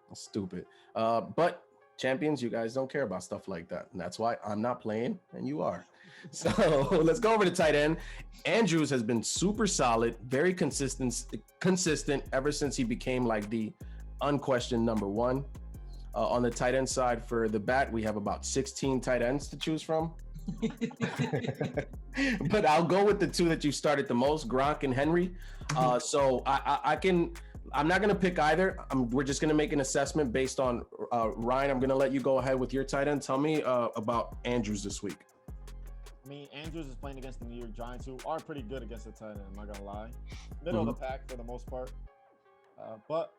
That's stupid. But champions, you guys don't care about stuff like that. And that's why I'm not playing and you are. So let's go over to tight end. Andrews has been super solid, very consistent ever since he became like the unquestioned number one. On the tight end side for the bat, we have about 16 tight ends to choose from. But I'll go with the two that you started the most, Gronk and Henry. So I'm not going to pick either. We're just going to make an assessment based on Ryan. I'm going to let you go ahead with your tight end. Tell me about Andrews this week. I mean, Andrews is playing against the New York Giants, who are pretty good against the tight end. I'm not gonna lie, middle of the pack for the most part. But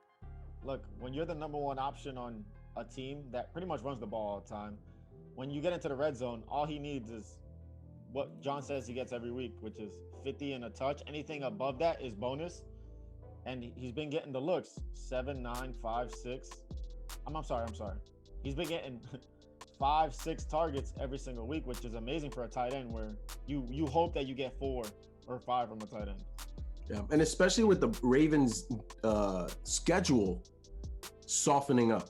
look, when you're the number one option on a team that pretty much runs the ball all the time, when you get into the red zone, all he needs is what John says he gets every week, which is 50 and a touch. Anything above that is bonus. And he's been getting the looks 7, 9, 5, 6. I'm sorry. He's been getting 5, 6 targets every single week, which is amazing for a tight end where you hope that you get 4 or 5 from a tight end. Yeah, and especially with the Ravens schedule softening up.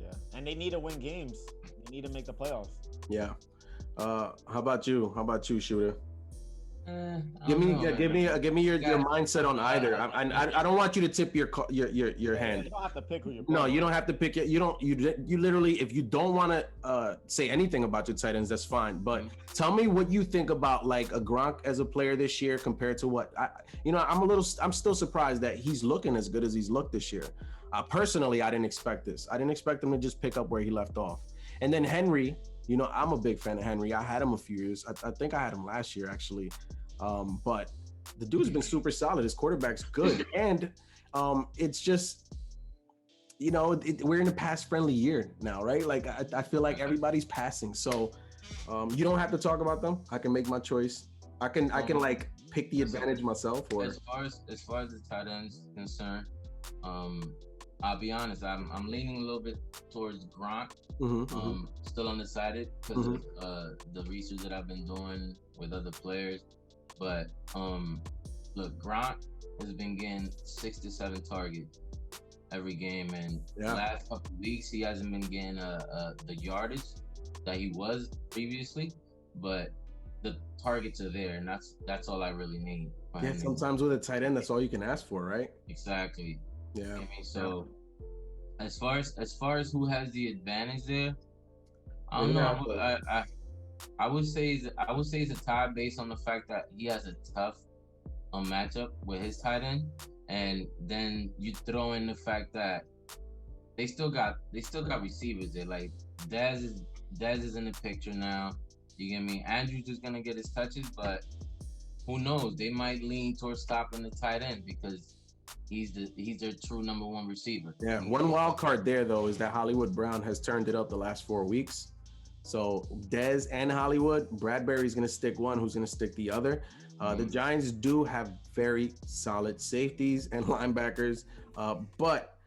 Yeah, and they need to win games. They need to make the playoffs. Yeah. How about you, Shooter? Give me your mindset on either. I don't want you to tip your hand. You don't have to pick who you're No, playing. you don't have to pick it. You literally, if you don't want to say anything about your tight ends, that's fine. But tell me what you think about like a Gronk as a player this year compared to what I'm still surprised that he's looking as good as he's looked this year. Personally, I didn't expect this. I didn't expect him to just pick up where he left off. And then Henry, I'm a big fan of Henry. I had him a few years. I think I had him last year actually. But the dude's been super solid. His quarterback's good. And it's just, we're in a pass-friendly year now, right? Like, I feel like everybody's passing. So you don't have to talk about them. I can make my choice. I can like pick the advantage myself. Or as far as the tight ends concerned, I'll be honest. I'm leaning a little bit towards Gronk. Still undecided because of the research that I've been doing with other players. But look, Gronk has been getting 6 to 7 targets every game, and the last couple of weeks he hasn't been getting the yardage that he was previously. But the targets are there, and that's all I really need. Yeah, sometimes with a tight end, that's all you can ask for, right? Exactly. Yeah. I mean, so as far as who has the advantage there, I don't know. I would say it's a tie based on the fact that he has a tough matchup with his tight end, and then you throw in the fact that they still got receivers there. Like Dez is in the picture now. You get me? Andrews is gonna get his touches, but who knows? They might lean towards stopping the tight end because he's their true number one receiver. Yeah. One wild card there though is that Hollywood Brown has turned it up the last 4 weeks. So Dez and Hollywood, Bradbury's going to stick one, who's going to stick the other. The Giants do have very solid safeties and linebackers, but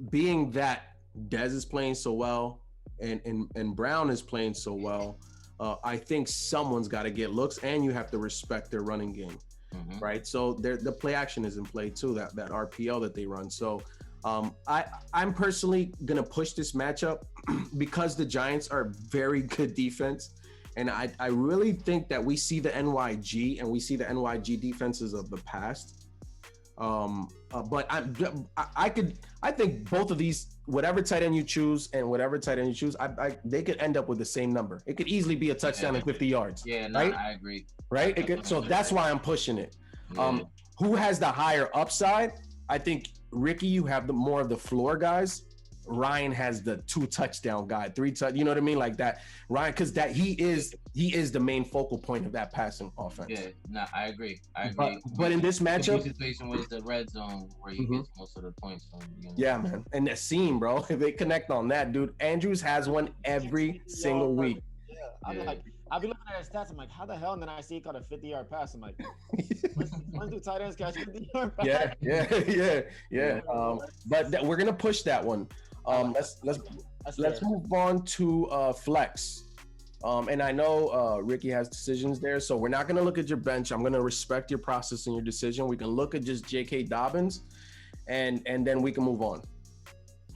being that Dez is playing so well and Brown is playing so well, I think someone's got to get looks, and you have to respect their running game, right? So the play action is in play too, that RPO that they run. So I'm personally gonna push this matchup because the Giants are very good defense. And I really think that we see the NYG and we see the NYG defenses of the past. But I think both of these, whatever tight end you choose and whatever tight end you choose, they could end up with the same number. It could easily be a touchdown and 50 yards. Yeah, no, right? I agree. Right? So that's why I'm pushing it. Yeah. Who has the higher upside? I think Ricky, you have the more of the floor guys. Ryan has the 2 touchdown guy, 3 touch. You know what I mean, like that. Ryan, because that he is the main focal point of that passing offense. Yeah, no, I agree. But in this matchup, the situation was the red zone where he gets most of the points from. You know? Yeah, man, and the seam, bro. If they connect on that, dude, Andrews has one every single week. Yeah, I'll be looking at his stats. I'm like, how the hell? And then I see he caught a 50-yard pass. I'm like, when do tight ends catch 50-yard pass? Yeah. But we're gonna push that one. Let's move on to flex. And I know Ricky has decisions there, so we're not gonna look at your bench. I'm gonna respect your process and your decision. We can look at just J.K. Dobbins, and then we can move on.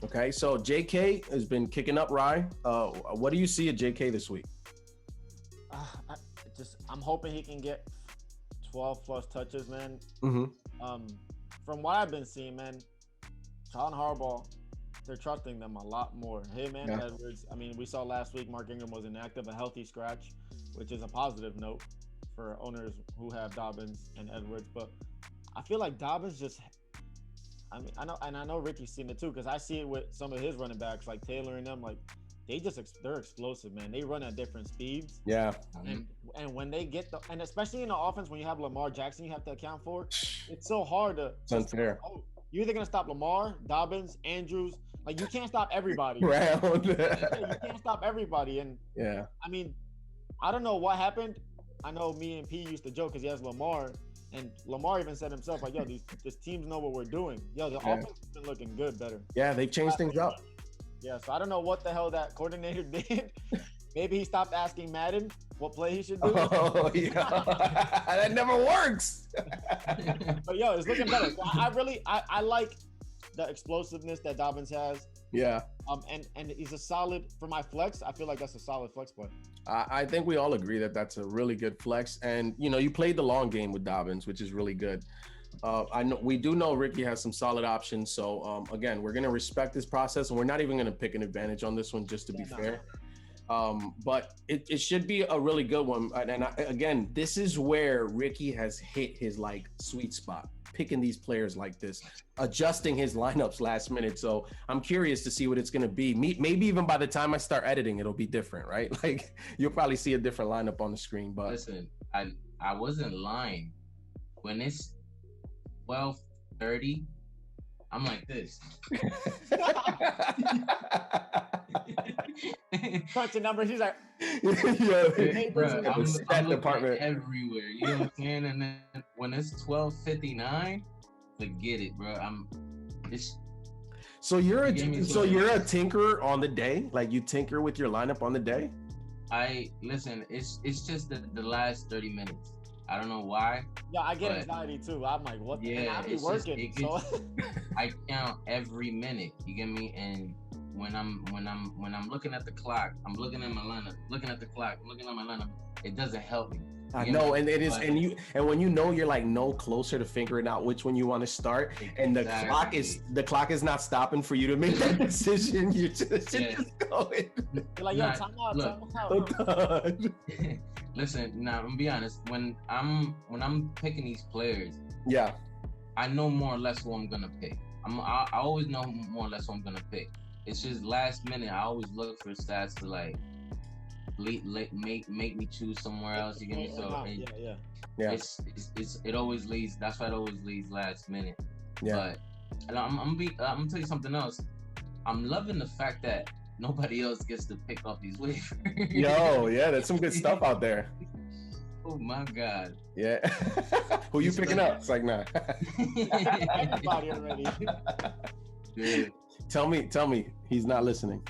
Okay, so J.K. has been kicking up Rye. What do you see at J.K. this week? I'm hoping he can get 12 plus touches, man. From what I've been seeing, man, John Harbaugh, they're trusting them a lot more. Him and Edwards. I mean, we saw last week Mark Ingram was inactive, a healthy scratch, which is a positive note for owners who have Dobbins and Edwards. But I feel like Dobbins just, I mean, I know Ricky's seen it too, because I see it with some of his running backs like Taylor and them. Like they're explosive, man. They run at different speeds. Yeah. And when they get and especially in the offense when you have Lamar Jackson, you have to account for. It's so hard to. It's unfair. You're either gonna stop Lamar, Dobbins, Andrews. Like you can't stop everybody. You can't stop everybody. And I mean, I don't know what happened. I know me and P used to joke because he has Lamar, and Lamar even said himself, like, "Yo, these teams know what we're doing. Yo, the offense has been looking good, better." Yeah, they've changed things up. Yeah, so I don't know what the hell that coordinator did. Maybe he stopped asking Madden what play he should do. Oh, yeah. That never works. But yo, it's looking better. I like the explosiveness that Dobbins has. Yeah. And he's a solid for my flex. I feel like that's a solid flex play. I think we all agree that that's a really good flex. And you played the long game with Dobbins, which is really good. We do know Ricky has some solid options. So again, we're gonna respect this process, and we're not even gonna pick an advantage on this one, just to be fair. But it should be a really good one. And again, this is where Ricky has hit his sweet spot, picking these players like this, adjusting his lineups last minute. So I'm curious to see what it's gonna be. Maybe even by the time I start editing, it'll be different, right? Like you'll probably see a different lineup on the screen. But listen, I wasn't lying. When it's 12:30, I'm like this. Crunching numbers. He's like, bro, I'm looking everywhere. You know what I'm saying? And then when it's 12:59, forget it, bro. So you're a tinkerer on the day? Like you tinker with your lineup on the day? Listen. It's just the last 30 minutes. I don't know why. Yeah, I get anxiety too. I'm like, what? Yeah, I be working. I count every minute. You get me? And when I'm looking at the clock, I'm looking at my lineup. Looking at the clock, looking at my lineup. It doesn't help me. I know, and it is, and when you're no closer to figuring out which one you want to start, and the clock is not stopping for you to make that decision. You just going. You're like, yo, time out. Listen, now I'm gonna be honest. When I'm picking these players, I know more or less who I'm gonna pick. I always know more or less who I'm gonna pick. It's just last minute. I always look for stats to make me choose somewhere else. You get me? So it always leads. That's why it always leads last minute. Yeah. But I'm gonna tell you something else. I'm loving the fact that nobody else gets to pick up these waivers. Yo, yeah, that's some good stuff out there. Oh my God. Yeah. Who you picking up? It's like, nah. Everybody already. Dude. Tell me. He's not listening.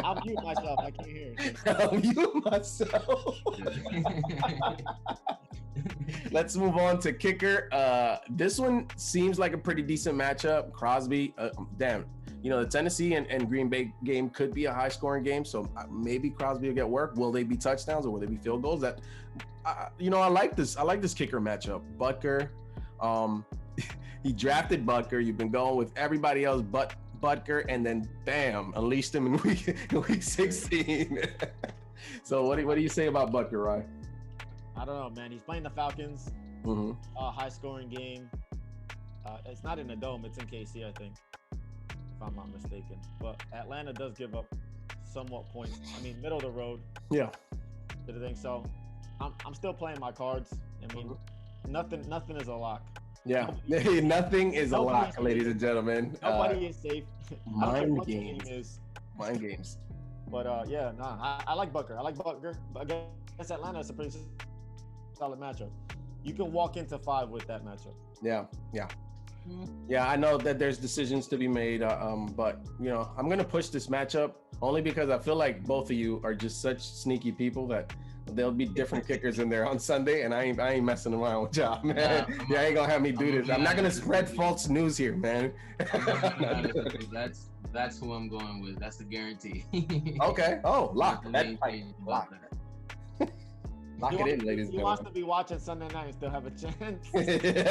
I'll mute myself. I can't hear. I'll mute myself. Let's move on to kicker. This one seems like a pretty decent matchup. Crosby, damn. The Tennessee and Green Bay game could be a high-scoring game, so maybe Crosby will get work. Will they be touchdowns or will they be field goals? That, I like this. I like this kicker matchup. Butker, he drafted Butker. You've been going with everybody else but Butker, and then bam, unleashed him in week 16. So what do you say about Butker, Ryan? I don't know, man. He's playing the Falcons. Mm-hmm. High-scoring game. It's not in the Dome. It's in KC, I think, if I'm not mistaken. But Atlanta does give up somewhat points. I mean, middle of the road. Yeah. To the thing. So I'm still playing my cards. I mean, nothing is a lock. Yeah, nothing is a lock, ladies and gentlemen. Nobody is safe. Mind games. Mind games. But I like Butker. I like Butker. But against Atlanta, it's a pretty solid matchup. You can walk into 5 with that matchup. Yeah, I know that there's decisions to be made, but I'm gonna push this matchup only because I feel like both of you are just such sneaky people that there'll be different kickers in there on Sunday, and I ain't messing around with y'all, man. I ain't gonna have me do this. I'm not gonna spread false news here, man. That's who I'm going with. That's the guarantee. Okay. Oh, lock. Lock. Lock it in, ladies and gentlemen. He wants to be watching Sunday night and still have a chance. The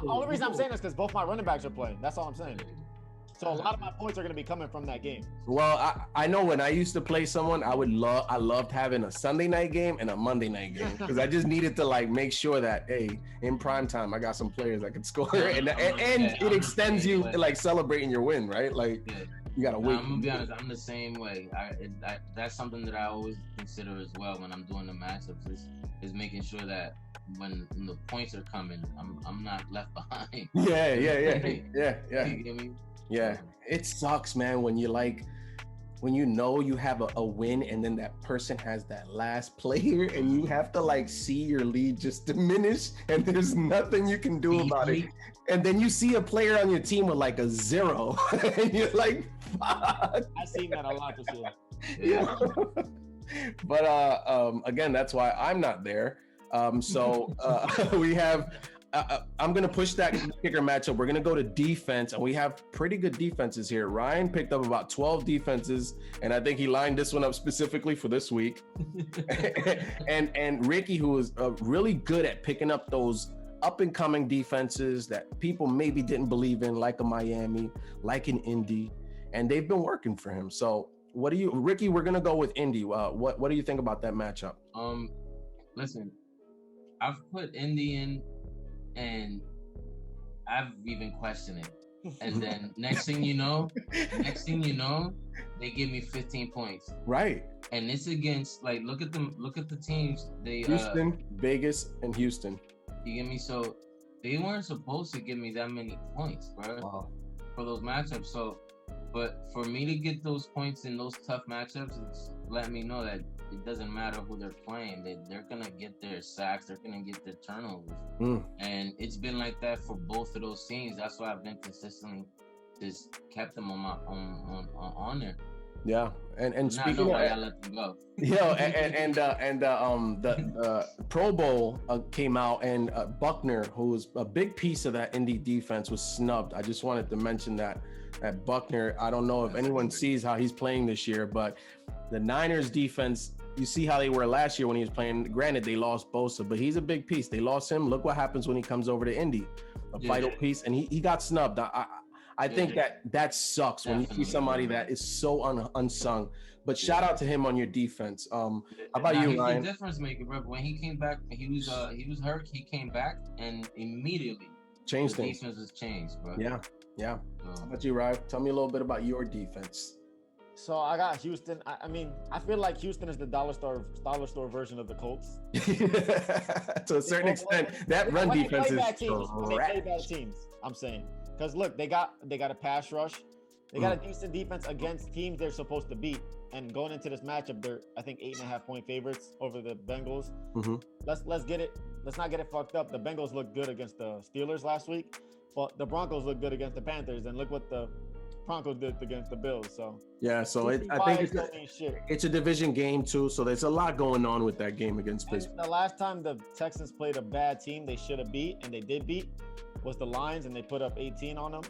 only reason I'm saying this is because both my running backs are playing. That's all I'm saying. So a lot of my points are going to be coming from that game. Well, I know when I used to play someone, I loved having a Sunday night game and a Monday night game because I just needed to make sure that, hey, in prime time, I got some players that can score, and it extends you celebrating your win, right? You gotta wait. I'm gonna be honest, I'm the same way. That's something that I always consider as well when I'm doing the matchups is making sure that when the points are coming, I'm not left behind. Yeah. You get me? Yeah, it sucks, man, when you you have a win and then that person has that last player and you have to see your lead just diminish and there's nothing you can do about it. And then you see a player on your team with a 0 and you're like, fuck. I've seen that a lot this year. Yeah. But again, that's why I'm not there. So we have I'm going to push that kicker matchup. We're going to go to defense, and we have pretty good defenses here. Ryan picked up about 12 defenses, and I think he lined this one up specifically for this week. and Ricky, who is really good at picking up those up-and-coming defenses that people maybe didn't believe in, like a Miami, like an Indy, and they've been working for him. So Ricky, we're going to go with Indy. What do you think about that matchup? Listen, I've put Indy in, and I've even questioned it. And then next thing you know, they give me 15 points. Right. And it's against look at the teams. They Houston, Vegas, and Houston. You get me? So they weren't supposed to give me that many points, bro, for those matchups. So, but for me to get those points in those tough matchups, it's letting me know that it doesn't matter who they're playing. They're going to get their sacks. They're going to get their turnovers. And it's been like that for both of those teams. That's why I've been consistently just kept them on there. Yeah. And speaking of, I let them go. The Pro Bowl came out, and Buckner, who was a big piece of that Indy defense, was snubbed. I just wanted to mention that Buckner, I don't know if anyone sees how he's playing this year, but the Niners defense, you see how they were last year when he was playing. Granted, they lost Bosa, but he's a big piece. They lost him. Look what happens when he comes over to Indy, a vital piece, and he got snubbed. I think that sucks when you see somebody that is so unsung. But shout out to him on your defense. How about you, Ryan? He's a difference maker, bro. When he came back, he was hurt. He came back and immediately changed things. Defense was changed, bro. Yeah. How about you, Ryan? Tell me a little bit about your defense. So I got Houston. I mean, I feel like Houston is the dollar store version of the Colts. To a certain extent, that run defense is trash. They play bad teams. I'm saying, because look, they got a pass rush. They got a decent defense against teams they're supposed to beat. And going into this matchup, they're, I think, 8.5-point favorites over the Bengals. Let's not get it fucked up. The Bengals looked good against the Steelers last week, but the Broncos looked good against the Panthers, and look what the Broncos did against the Bills. So yeah, so I think it's a division game too. So there's a lot going on with that game against Pittsburgh. The last time the Texans played a bad team they should have beat, and they did beat, was the Lions, and they put up 18 on them.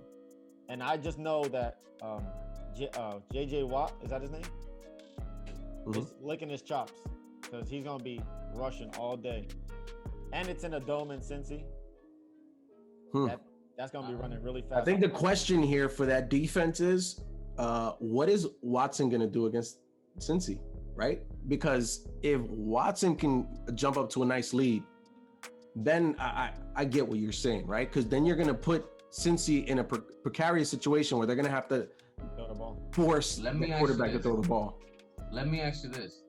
And I just know that JJ Watt, is that his name? Is licking his chops because he's gonna be rushing all day, and it's in a dome in Cincy. That's gonna be running really fast. I think the question here for that defense is, what is Watson gonna do against Cincy, right? Because if Watson can jump up to a nice lead, then I get what you're saying, right? Because then you're gonna put Cincy in a precarious situation where they're gonna have to throw the ball. Force the quarterback to throw the ball. Let me ask you this.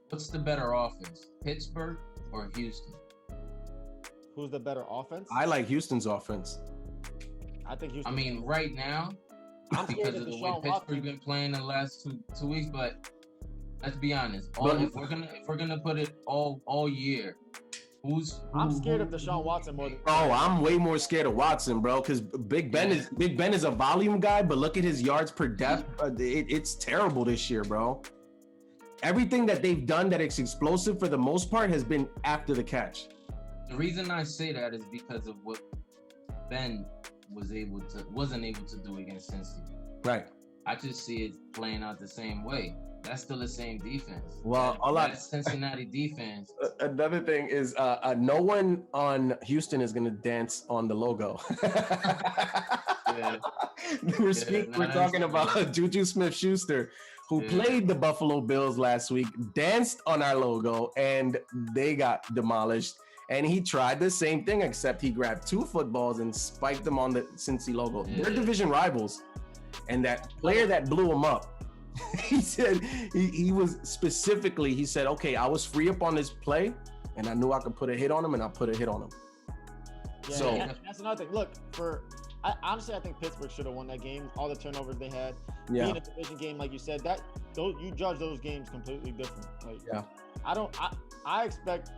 What's the better offense, Pittsburgh or Houston? Who's the better offense? I like Houston's offense. I think Houston. I mean, right now, because of the way Pittsburgh's been playing the last two weeks, but let's be honest. If we're gonna put it all year, I'm scared of Deshaun Watson more than. Oh, I'm way more scared of Watson, bro. Because Big Ben is a volume guy, but look at his yards per depth. It's terrible this year, bro. Everything that they've done that is explosive for the most part has been after the catch. The reason I say that is because of what Ben wasn't able to do against Cincy. Right. I just see it playing out the same way. That's still the same defense. Well, that Cincinnati defense. Another thing is, no one on Houston is going to dance on the logo. We're talking about Juju Smith-Schuster, who played the Buffalo Bills last week, danced on our logo, and they got demolished. And he tried the same thing, except he grabbed 2 footballs and spiked them on the Cincy logo. Yeah. They're division rivals. And that player that blew him up, he said he was specifically, he said, okay, I was free up on this play, and I knew I could put a hit on him, and I put a hit on him. Yeah, so that's another thing. Look, honestly, I think Pittsburgh should have won that game. All the turnovers they had. Yeah. Being a division game, like you said, you judge those games completely different. Like, yeah. I expect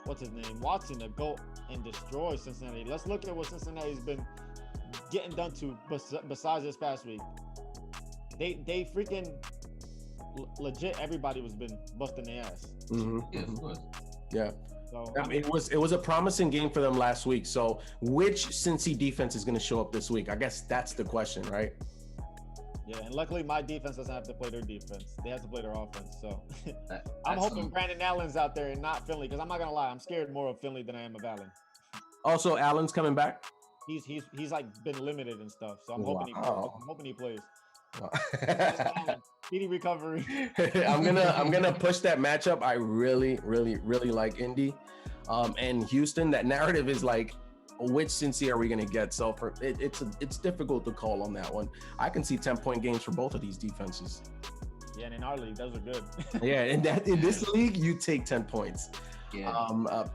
what's his name, Watson, to go and destroy Cincinnati. Let's look at what Cincinnati's been getting done to besides this past week. They freaking legit. Everybody was been busting their ass. Yeah, of course. Yeah. So, I mean, it was a promising game for them last week. So, which Cincy defense is going to show up this week? I guess that's the question, right? Yeah, and luckily my defense doesn't have to play their defense. They have to play their offense. So, I'm hoping Brandon Allen's out there and not Finley, because I'm not gonna lie, I'm scared more of Finley than I am of Allen. Also, Allen's coming back. He's like been limited and stuff. So I'm hoping he plays. Speedy recovery. I'm gonna push that matchup. I really like Indy, and Houston. That narrative is like, which Cincy are we gonna get? So it's difficult to call on that one. I can see 10-point games for both of these defenses. Yeah, and in our league, those are good. Yeah, in this league, you take 10 points. Yeah.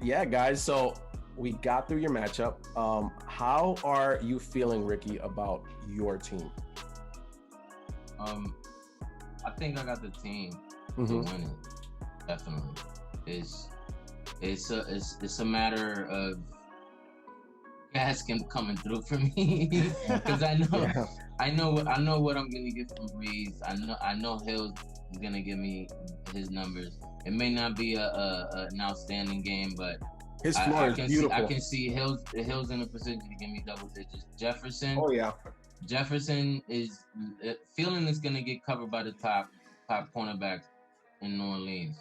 Yeah, guys. So we got through your matchup. How are you feeling, Ricky, about your team? I think I got the team to win it. Definitely. It's a matter of gas coming through for me, because I know what I'm gonna get from Reeves. I know Hill's gonna give me his numbers. It may not be an outstanding game, but his floor is beautiful. I can see Hill's in a position to give me double digits. Jefferson. Oh yeah. Jefferson is feeling is gonna get covered by the top cornerback in New Orleans.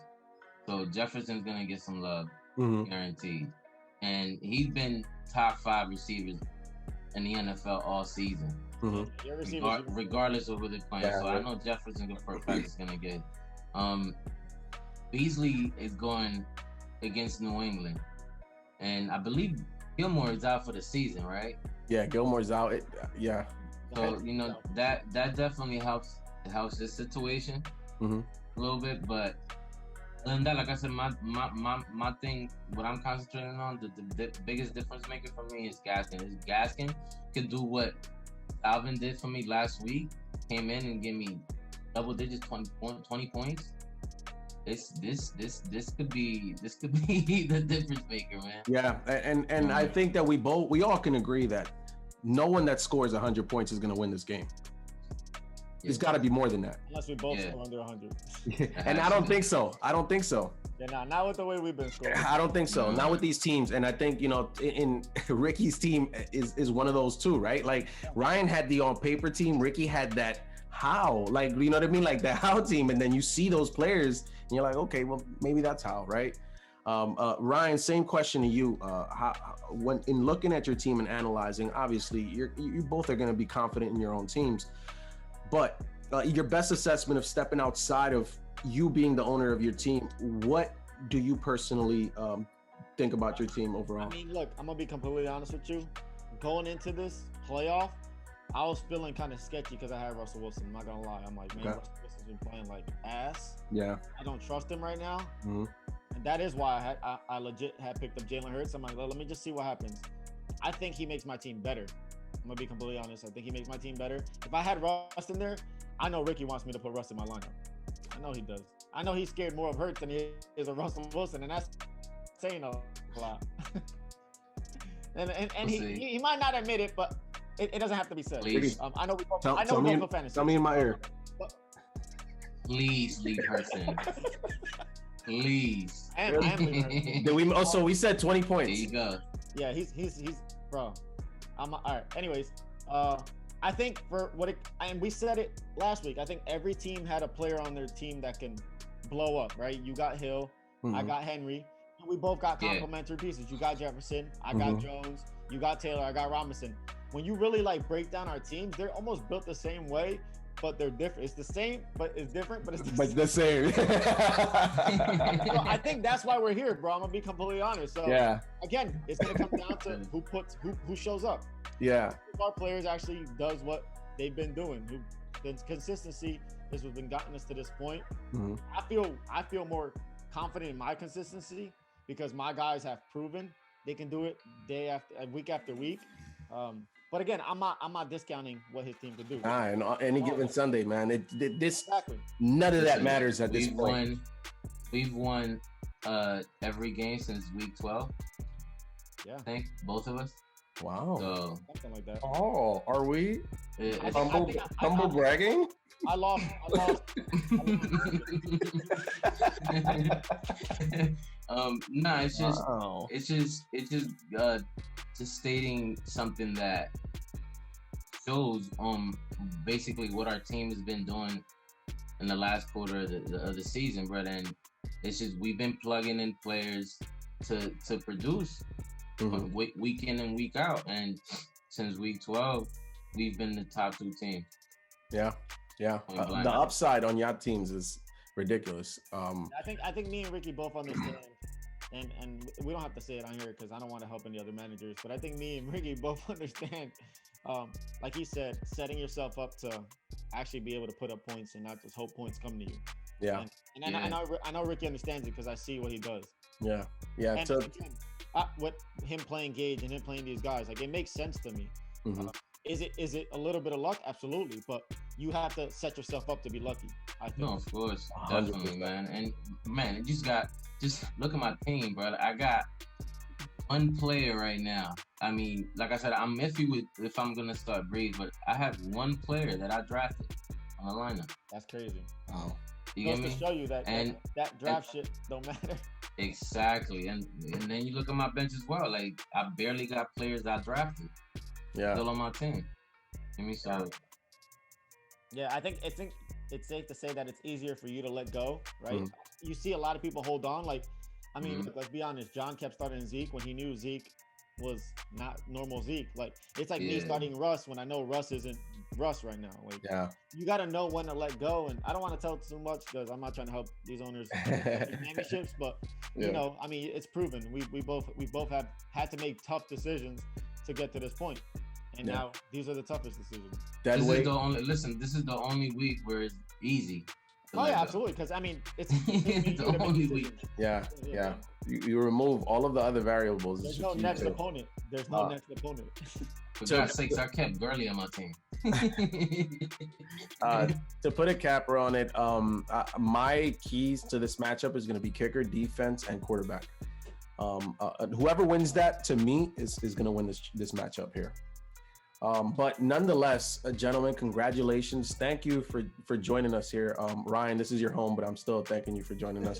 So Jefferson's gonna get some love, guaranteed. And he's been top 5 receivers in the NFL all season, regardless of who they're playing. Yeah, so I know Jefferson for a fact is gonna get. Beasley is going against New England, and I believe Gilmore is out for the season, right? Yeah, Gilmore's out. Yeah. So that definitely helps this situation a little bit, but Other than that, like I said, my thing, what I'm concentrating on, the biggest difference maker for me is Gaskin. Gaskin could do what Alvin did for me last week. Came in and give me double digits, 20 points. This could be the difference maker, man. Yeah, and I think that we all can agree that no one that scores 100 points is going to win this game. It's got to be more than that. Unless we both score under 100. And I don't think so. Yeah, not with the way we've been scoring. I don't think so. Not with these teams. And I think, in Ricky's team is one of those too, right? Like Ryan had the on paper team. Ricky had that how, like, you know what I mean? Like the how team. And then you see those players and you're like, okay, well, maybe that's how, right? Ryan, same question to you. When in looking at your team and analyzing, obviously you both are going to be confident in your own teams, but your best assessment of stepping outside of you being the owner of your team, what do you personally think about your team overall? I mean, look, I'm gonna be completely honest with you. Going into this playoff, I was feeling kind of sketchy because I had Russell Wilson. I'm not gonna lie. I'm like, man, Russell Wilson's been playing like ass. Yeah. I don't trust him right now. Mm-hmm. And that is why I legit had picked up Jalen Hurts. I'm like, let me just see what happens. I think he makes my team better. I'm gonna be completely honest. I think he makes my team better. If I had Russ in there, I know Ricky wants me to put Russ in my lineup. I know he does. I know he's scared more of Hurts than he is of Russell Wilson, and that's saying a lot. and he might not admit it, but it doesn't have to be said. Please. I know we both. I know we both fantasy. Tell me in my ear. Please leave Hurts in. Please. I am So we said 20 points. There you go. Yeah, he's bro. All right. Anyways, I think and we said it last week. I think every team had a player on their team that can blow up, right? You got Hill, I got Henry. We both got complementary pieces. You got Jefferson, I got Jones, you got Taylor, I got Robinson. When you really like break down our teams, they're almost built the same way, but they're different. It's the same, but it's different, but it's the same. So I think that's why we're here, bro. I'm gonna be completely honest. So again, it's gonna come down to who shows up. Yeah. If our players actually does what they've been doing. The consistency is what's been gotten us to this point. Mm-hmm. I feel more confident in my consistency because my guys have proven they can do it week after week. But again, I'm not discounting what his team can do. And any given Sunday, man. None of that matters at this point. We've won every game since week 12. Yeah. I think both of us. Wow. So, something like that. Oh, are we humble bragging? I lost. It's just stating something that shows basically what our team has been doing in the last quarter of the season, bro. And it's just we've been plugging in players to produce week in and week out, and since week 12, we've been the top 2 team. Yeah. The upside on your teams is ridiculous. I think me and Ricky both understand, and we don't have to say it on here because I don't want to help any other managers, but I think me and Ricky both understand, like he said, setting yourself up to actually be able to put up points and not just hope points come to you. Yeah. And I know Ricky understands it because I see what he does. Yeah. And again, with him playing Gage and him playing these guys, like it makes sense to me. Mm-hmm. Is it a little bit of luck? Absolutely, but you have to set yourself up to be lucky. I think. No, of course, definitely, man. And man, it just look at my team, bro. I got one player right now. I mean, like I said, I'm iffy with if I'm gonna start Breeze, but I have one player that I drafted on the lineup. That's crazy. Wow. You get me? To show you that that draft shit don't matter. Exactly, and then you look at my bench as well. Like I barely got players I drafted. Yeah, still on my team. Give me some. Yeah, I think it's safe to say that it's easier for you to let go, right? Mm. You see a lot of people hold on. Like, I mean, let's be honest. John kept starting Zeke when he knew Zeke was not normal Zeke. Like, it's like me starting Russ when I know Russ isn't Russ right now. Like, you got to know when to let go. And I don't want to tell too much because I'm not trying to help these owners get championships. But you know, I mean, it's proven. We both have had to make tough decisions to get to this point. And now these are the toughest decisions. This is the only week where it's easy. Oh let yeah, go. absolutely. Because I mean, it's The only week. Yeah. You remove all of the other variables. There's It's no just next you two. opponent. There's no next opponent. For So- God's sakes, I kept Gurley on my team. To put a capper on it, my keys to this matchup is going to be kicker, defense, and quarterback. Whoever wins that, to me, is going to win this matchup here. But nonetheless, gentlemen, congratulations. Thank you for joining us here. Ryan, this is your home, but I'm still thanking you for joining us.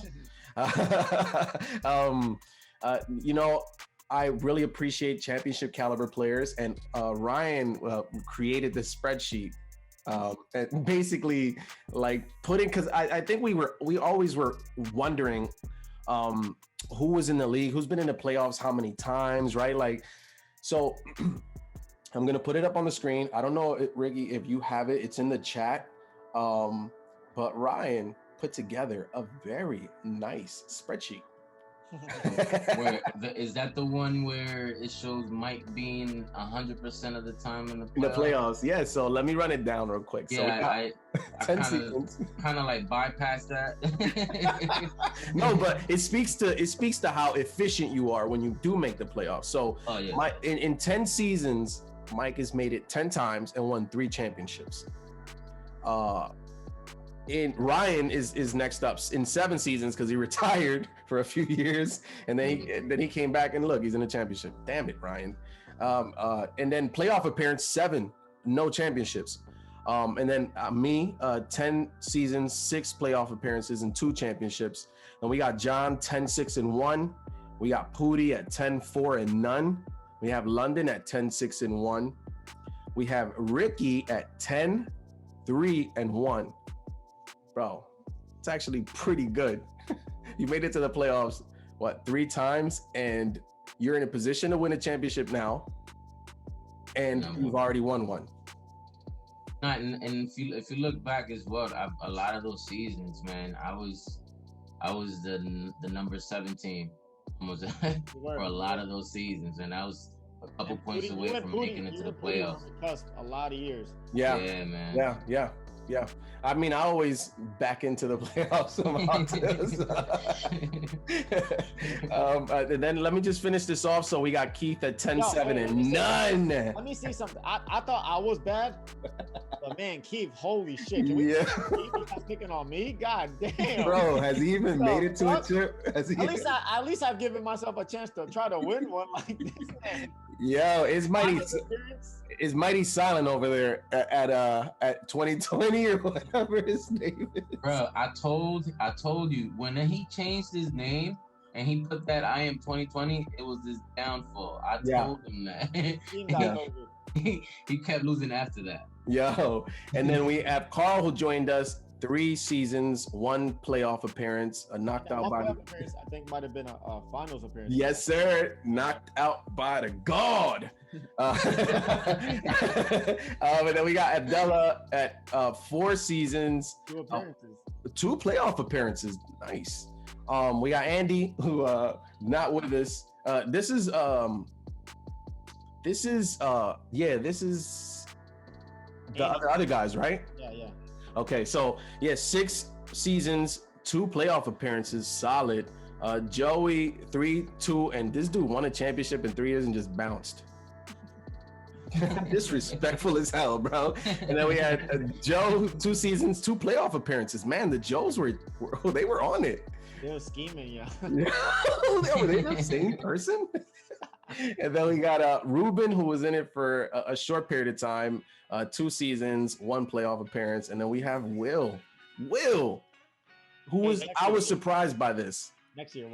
I really appreciate championship caliber players, and Ryan created this spreadsheet. And basically like putting, because I think we always were wondering who was in the league, who's been in the playoffs how many times, right? Like, so I'm gonna put it up on the screen. I don't know, Ricky, if you have it, it's in the chat. But Ryan put together a very nice spreadsheet. Is that the one where it shows Mike being 100% of the time in the playoffs? In the playoffs, yeah. So let me run it down real quick. So Yeah, I 10 seasons. kind of like bypass that. No, but it speaks to how efficient you are when you do make the playoffs. So in 10 seasons, Mike has made it 10 times and won 3 championships. Ryan is next up in 7 seasons because he retired for a few years, and then he came back and look, he's in the championship. Damn it, Ryan. And then playoff appearance 7, no championships. And then me, 10 seasons, 6 playoff appearances and 2 championships. And we got John 10-6-1. We got Pooty at 10-4-none. We have London at 10-6-1. We have Ricky at 10-3-1. Bro, it's actually pretty good. You made it to the playoffs, 3 times, and you're in a position to win a championship now, and you've already won one. And if you look back as well, a lot of those seasons, man, I was the number 17 almost for a lot of those seasons, and I was a couple points away from making it to the playoffs. A lot of years. Yeah, man. Yeah. I mean, I always back into the playoffs somehow. And then let me just finish this off. So we got Keith at 10-7-none. Let me see something. I thought I was bad, but man, Keith, holy shit! Can we Keith picking on me? God damn, bro, has he even made it to a chip? At least I've given myself a chance to try to win one like this, man. Yo, it's mighty silent over there at 2020 or whatever his name is. Bro, I told you when he changed his name and he put that I am 2020, it was his downfall. I told him that. He kept losing after that. Yo, and then we have Carl, who joined us 3 seasons, 1 playoff appearance, knocked out by appearance, I think might have been a finals appearance. Yes, sir. Knocked out by the God. And then we got Abdullah at 4 seasons, 2 appearances, 2 playoff appearances. Nice. We got Andy, who not with us. This is the other guys, right? Yeah. Okay, so 6 seasons, 2 playoff appearances, solid. Joey 3-2, and this dude won a championship in 3 years and just bounced. Disrespectful as hell, bro. And then we had Joe 2 seasons, 2 playoff appearances. Man, the Joes were on it. They were scheming, yeah. Were they the same person? And then we got Ruben, who was in it for a short period of time, 2 seasons, 1 playoff appearance. And then we have Will, who was, I was surprised by this. Next year.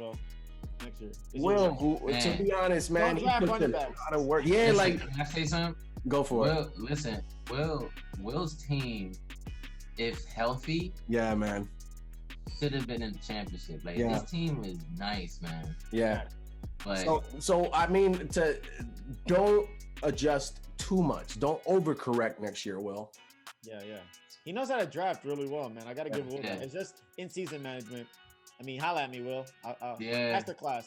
Will, who, to be honest, man, he put in a lot of work. Yeah, listen, can I say something? Go for it. Listen, Will's team, if healthy, yeah, man, should have been in the championship. Like this team is nice, man. Yeah. But so I mean, don't adjust too much. Don't overcorrect next year, Will. Yeah. He knows how to draft really well, man. I gotta give Will that. It's just in-season management. I mean, holla at me, Will. Masterclass.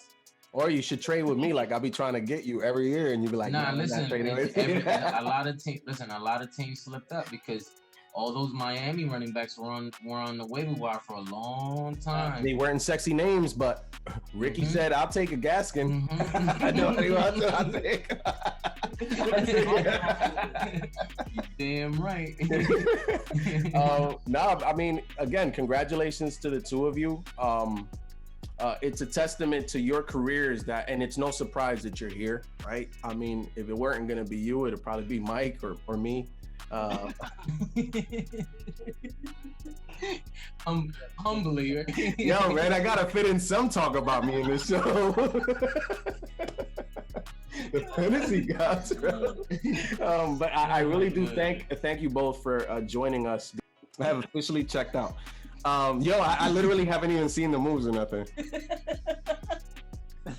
Or you should trade with me. Like I'll be trying to get you every year, and you be like, listen. A lot of teams slipped up because all those Miami running backs were on the waiver wire for a long time. They weren't sexy names, but Ricky said, "I'll take a Gaskin." I know I'll take. Damn right. No, I mean, again, congratulations to the two of you. It's a testament to your careers and it's no surprise that you're here, right? I mean, if it weren't going to be you, it'd probably be Mike or me. Humbly, right? Yo, man, I gotta fit in some talk about me in this show. The fantasy gods, bro. But I really do thank you both for joining us. I have officially checked out. I literally haven't even seen the moves or nothing.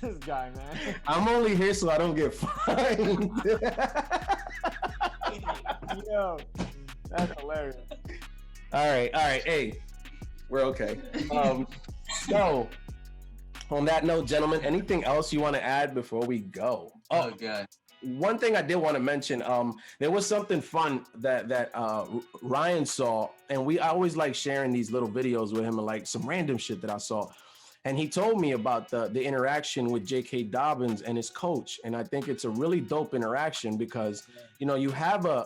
This guy, man. I'm only here so I don't get fined. Yo, that's hilarious. All right. Hey, we're okay. So, on that note, gentlemen, anything else you want to add before we go? Oh, God. One thing I did want to mention, there was something fun that Ryan saw, and I always like sharing these little videos with him and like some random shit that I saw. And he told me about the interaction with J.K. Dobbins and his coach, and I think it's a really dope interaction because you have a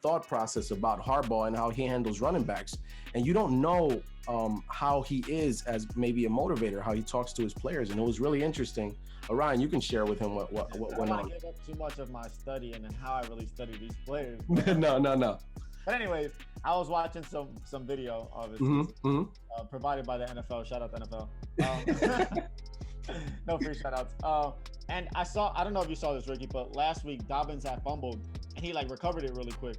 thought process about Harbaugh and how he handles running backs, and you don't know how he is as maybe a motivator, how he talks to his players, and it was really interesting. Ryan, you can share with him what went on. I don't want to give up too much of my study and how I really study these players. No. But anyways, I was watching some video, obviously, provided by the NFL. Shout out to NFL. No free shout outs. And I don't know if you saw this, Ricky, but last week Dobbins had fumbled and he like recovered it really quick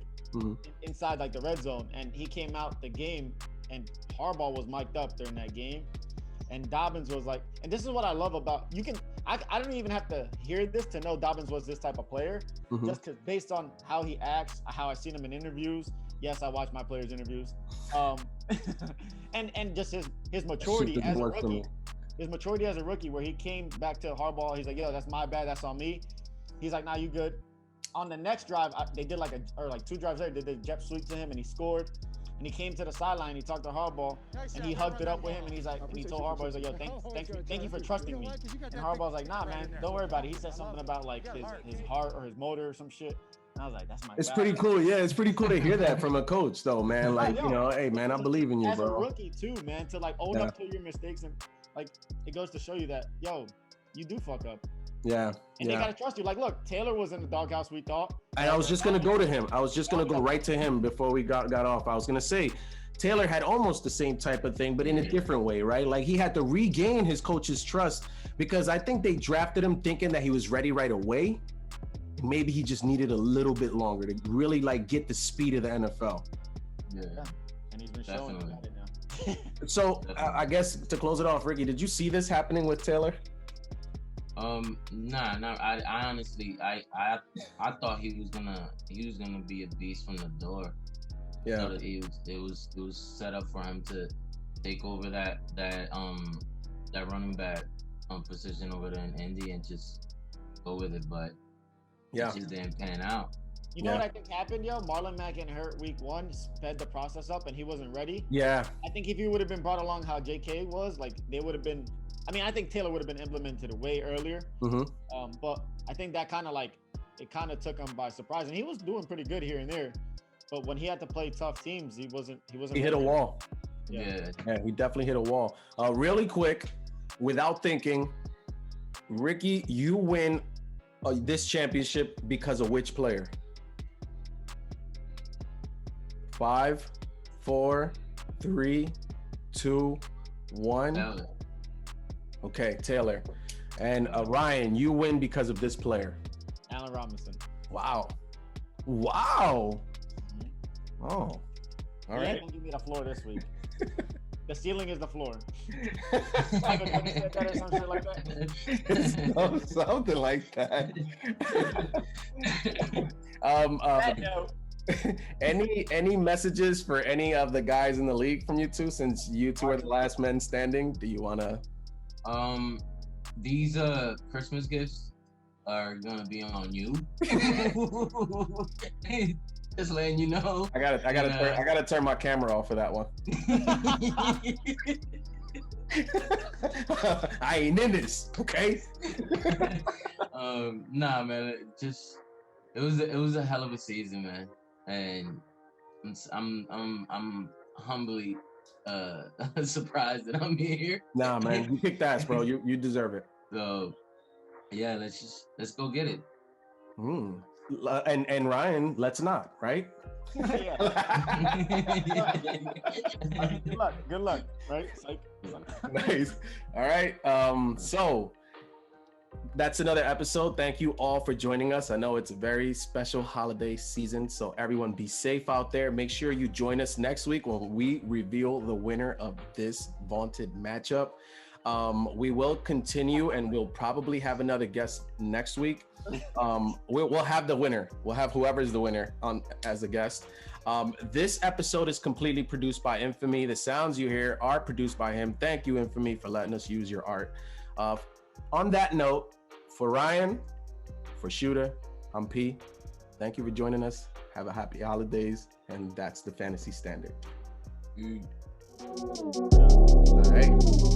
inside like the red zone. And he came out the game and Harbaugh was mic'd up during that game. And Dobbins was like, and this is what I love about, I don't even have to hear this to know Dobbins was this type of player, just because based on how he acts, how I've seen him in interviews. Yes, I watch my players' interviews. And just his maturity as a rookie. His maturity as a rookie, where he came back to Harbaugh, he's like, yo, that's my bad, that's on me. He's like, nah, you good. On the next drive, they did like 2 drives there, they did jet sweep to him and he scored. And he came to the sideline, he talked to Harbaugh, and he hugged it up with him, and he's like, and he told Harbaugh, he's like, yo, thank you for trusting me. And Harbaugh's like, nah, man, don't worry about it. He said something about like his heart or his motor or some shit. And I was like, that's my It's guy. pretty cool. Yeah, it's pretty cool to hear that from a coach, though, man. Like, hey, man, I believe in you, as bro. a rookie too, man, to like own up to your mistakes, and like it goes to show you that, yo, you do fuck up. Yeah. And they gotta trust you. Like, look, Taylor was in the doghouse, we thought. And I was just gonna go to him. I was just gonna go right to him before we got off. I was gonna say, Taylor had almost the same type of thing, but in a different way, right? Like he had to regain his coach's trust because I think they drafted him thinking that he was ready right away. Maybe he just needed a little bit longer to really like get the speed of the NFL. Yeah. And he's been showing you that now. So I guess to close it off, Ricky, did you see this happening with Taylor? Nah. I honestly, I thought he was gonna be a beast from the door. Yeah. So it was set up for him to take over that running back position over there in Indy and just go with it, but it just didn't pan out. You know what I think happened, yo? Marlon Mack getting hurt week 1 sped the process up, and he wasn't ready. Yeah. I think if he would have been brought along how JK was, like they would have been. I mean, I think Taylor would have been implemented way earlier. But I think that kind of took him by surprise, and he was doing pretty good here and there. But when he had to play tough teams, he wasn't. He hit a wall. Yeah, he definitely hit a wall. Really quick, without thinking, Ricky, you win this championship because of which player? 5, 4, 3, 2, 1. Taylor. Okay, Taylor. And Ryan, you win because of this player. Allen Robinson. Wow. Oh, all right. Don't give me the floor this week. The ceiling is the floor. Michael Jordan said that or some shit like that. Something like that. Any messages for any of the guys in the league from you two, since you two are the last men standing? Do you want to? These Christmas gifts are gonna be on you. Just letting you know. I gotta turn my camera off for that one. I ain't in this, okay? Nah, man. It was a hell of a season, man, and I'm humbly surprised that I'm here. Nah, man, you kicked ass, bro. You deserve it. So, yeah, let's go get it. And Ryan, let's not, right? Yeah. Good luck, right? Like, Nice. All right. So that's another episode. Thank you all for joining us. I know it's a very special holiday season, so everyone be safe out there. Make sure you join us next week when we reveal the winner of this vaunted matchup. We will continue, and we'll probably have another guest next week. We'll have the winner. We'll have whoever's the winner on as a guest. This episode is completely produced by Infamy. The sounds you hear are produced by him. Thank you, Infamy, for letting us use your art. On that note, for Ryan, for Shooter, I'm P. Thank you for joining us. Have a happy holidays, and that's the Fantasy Standard. All right.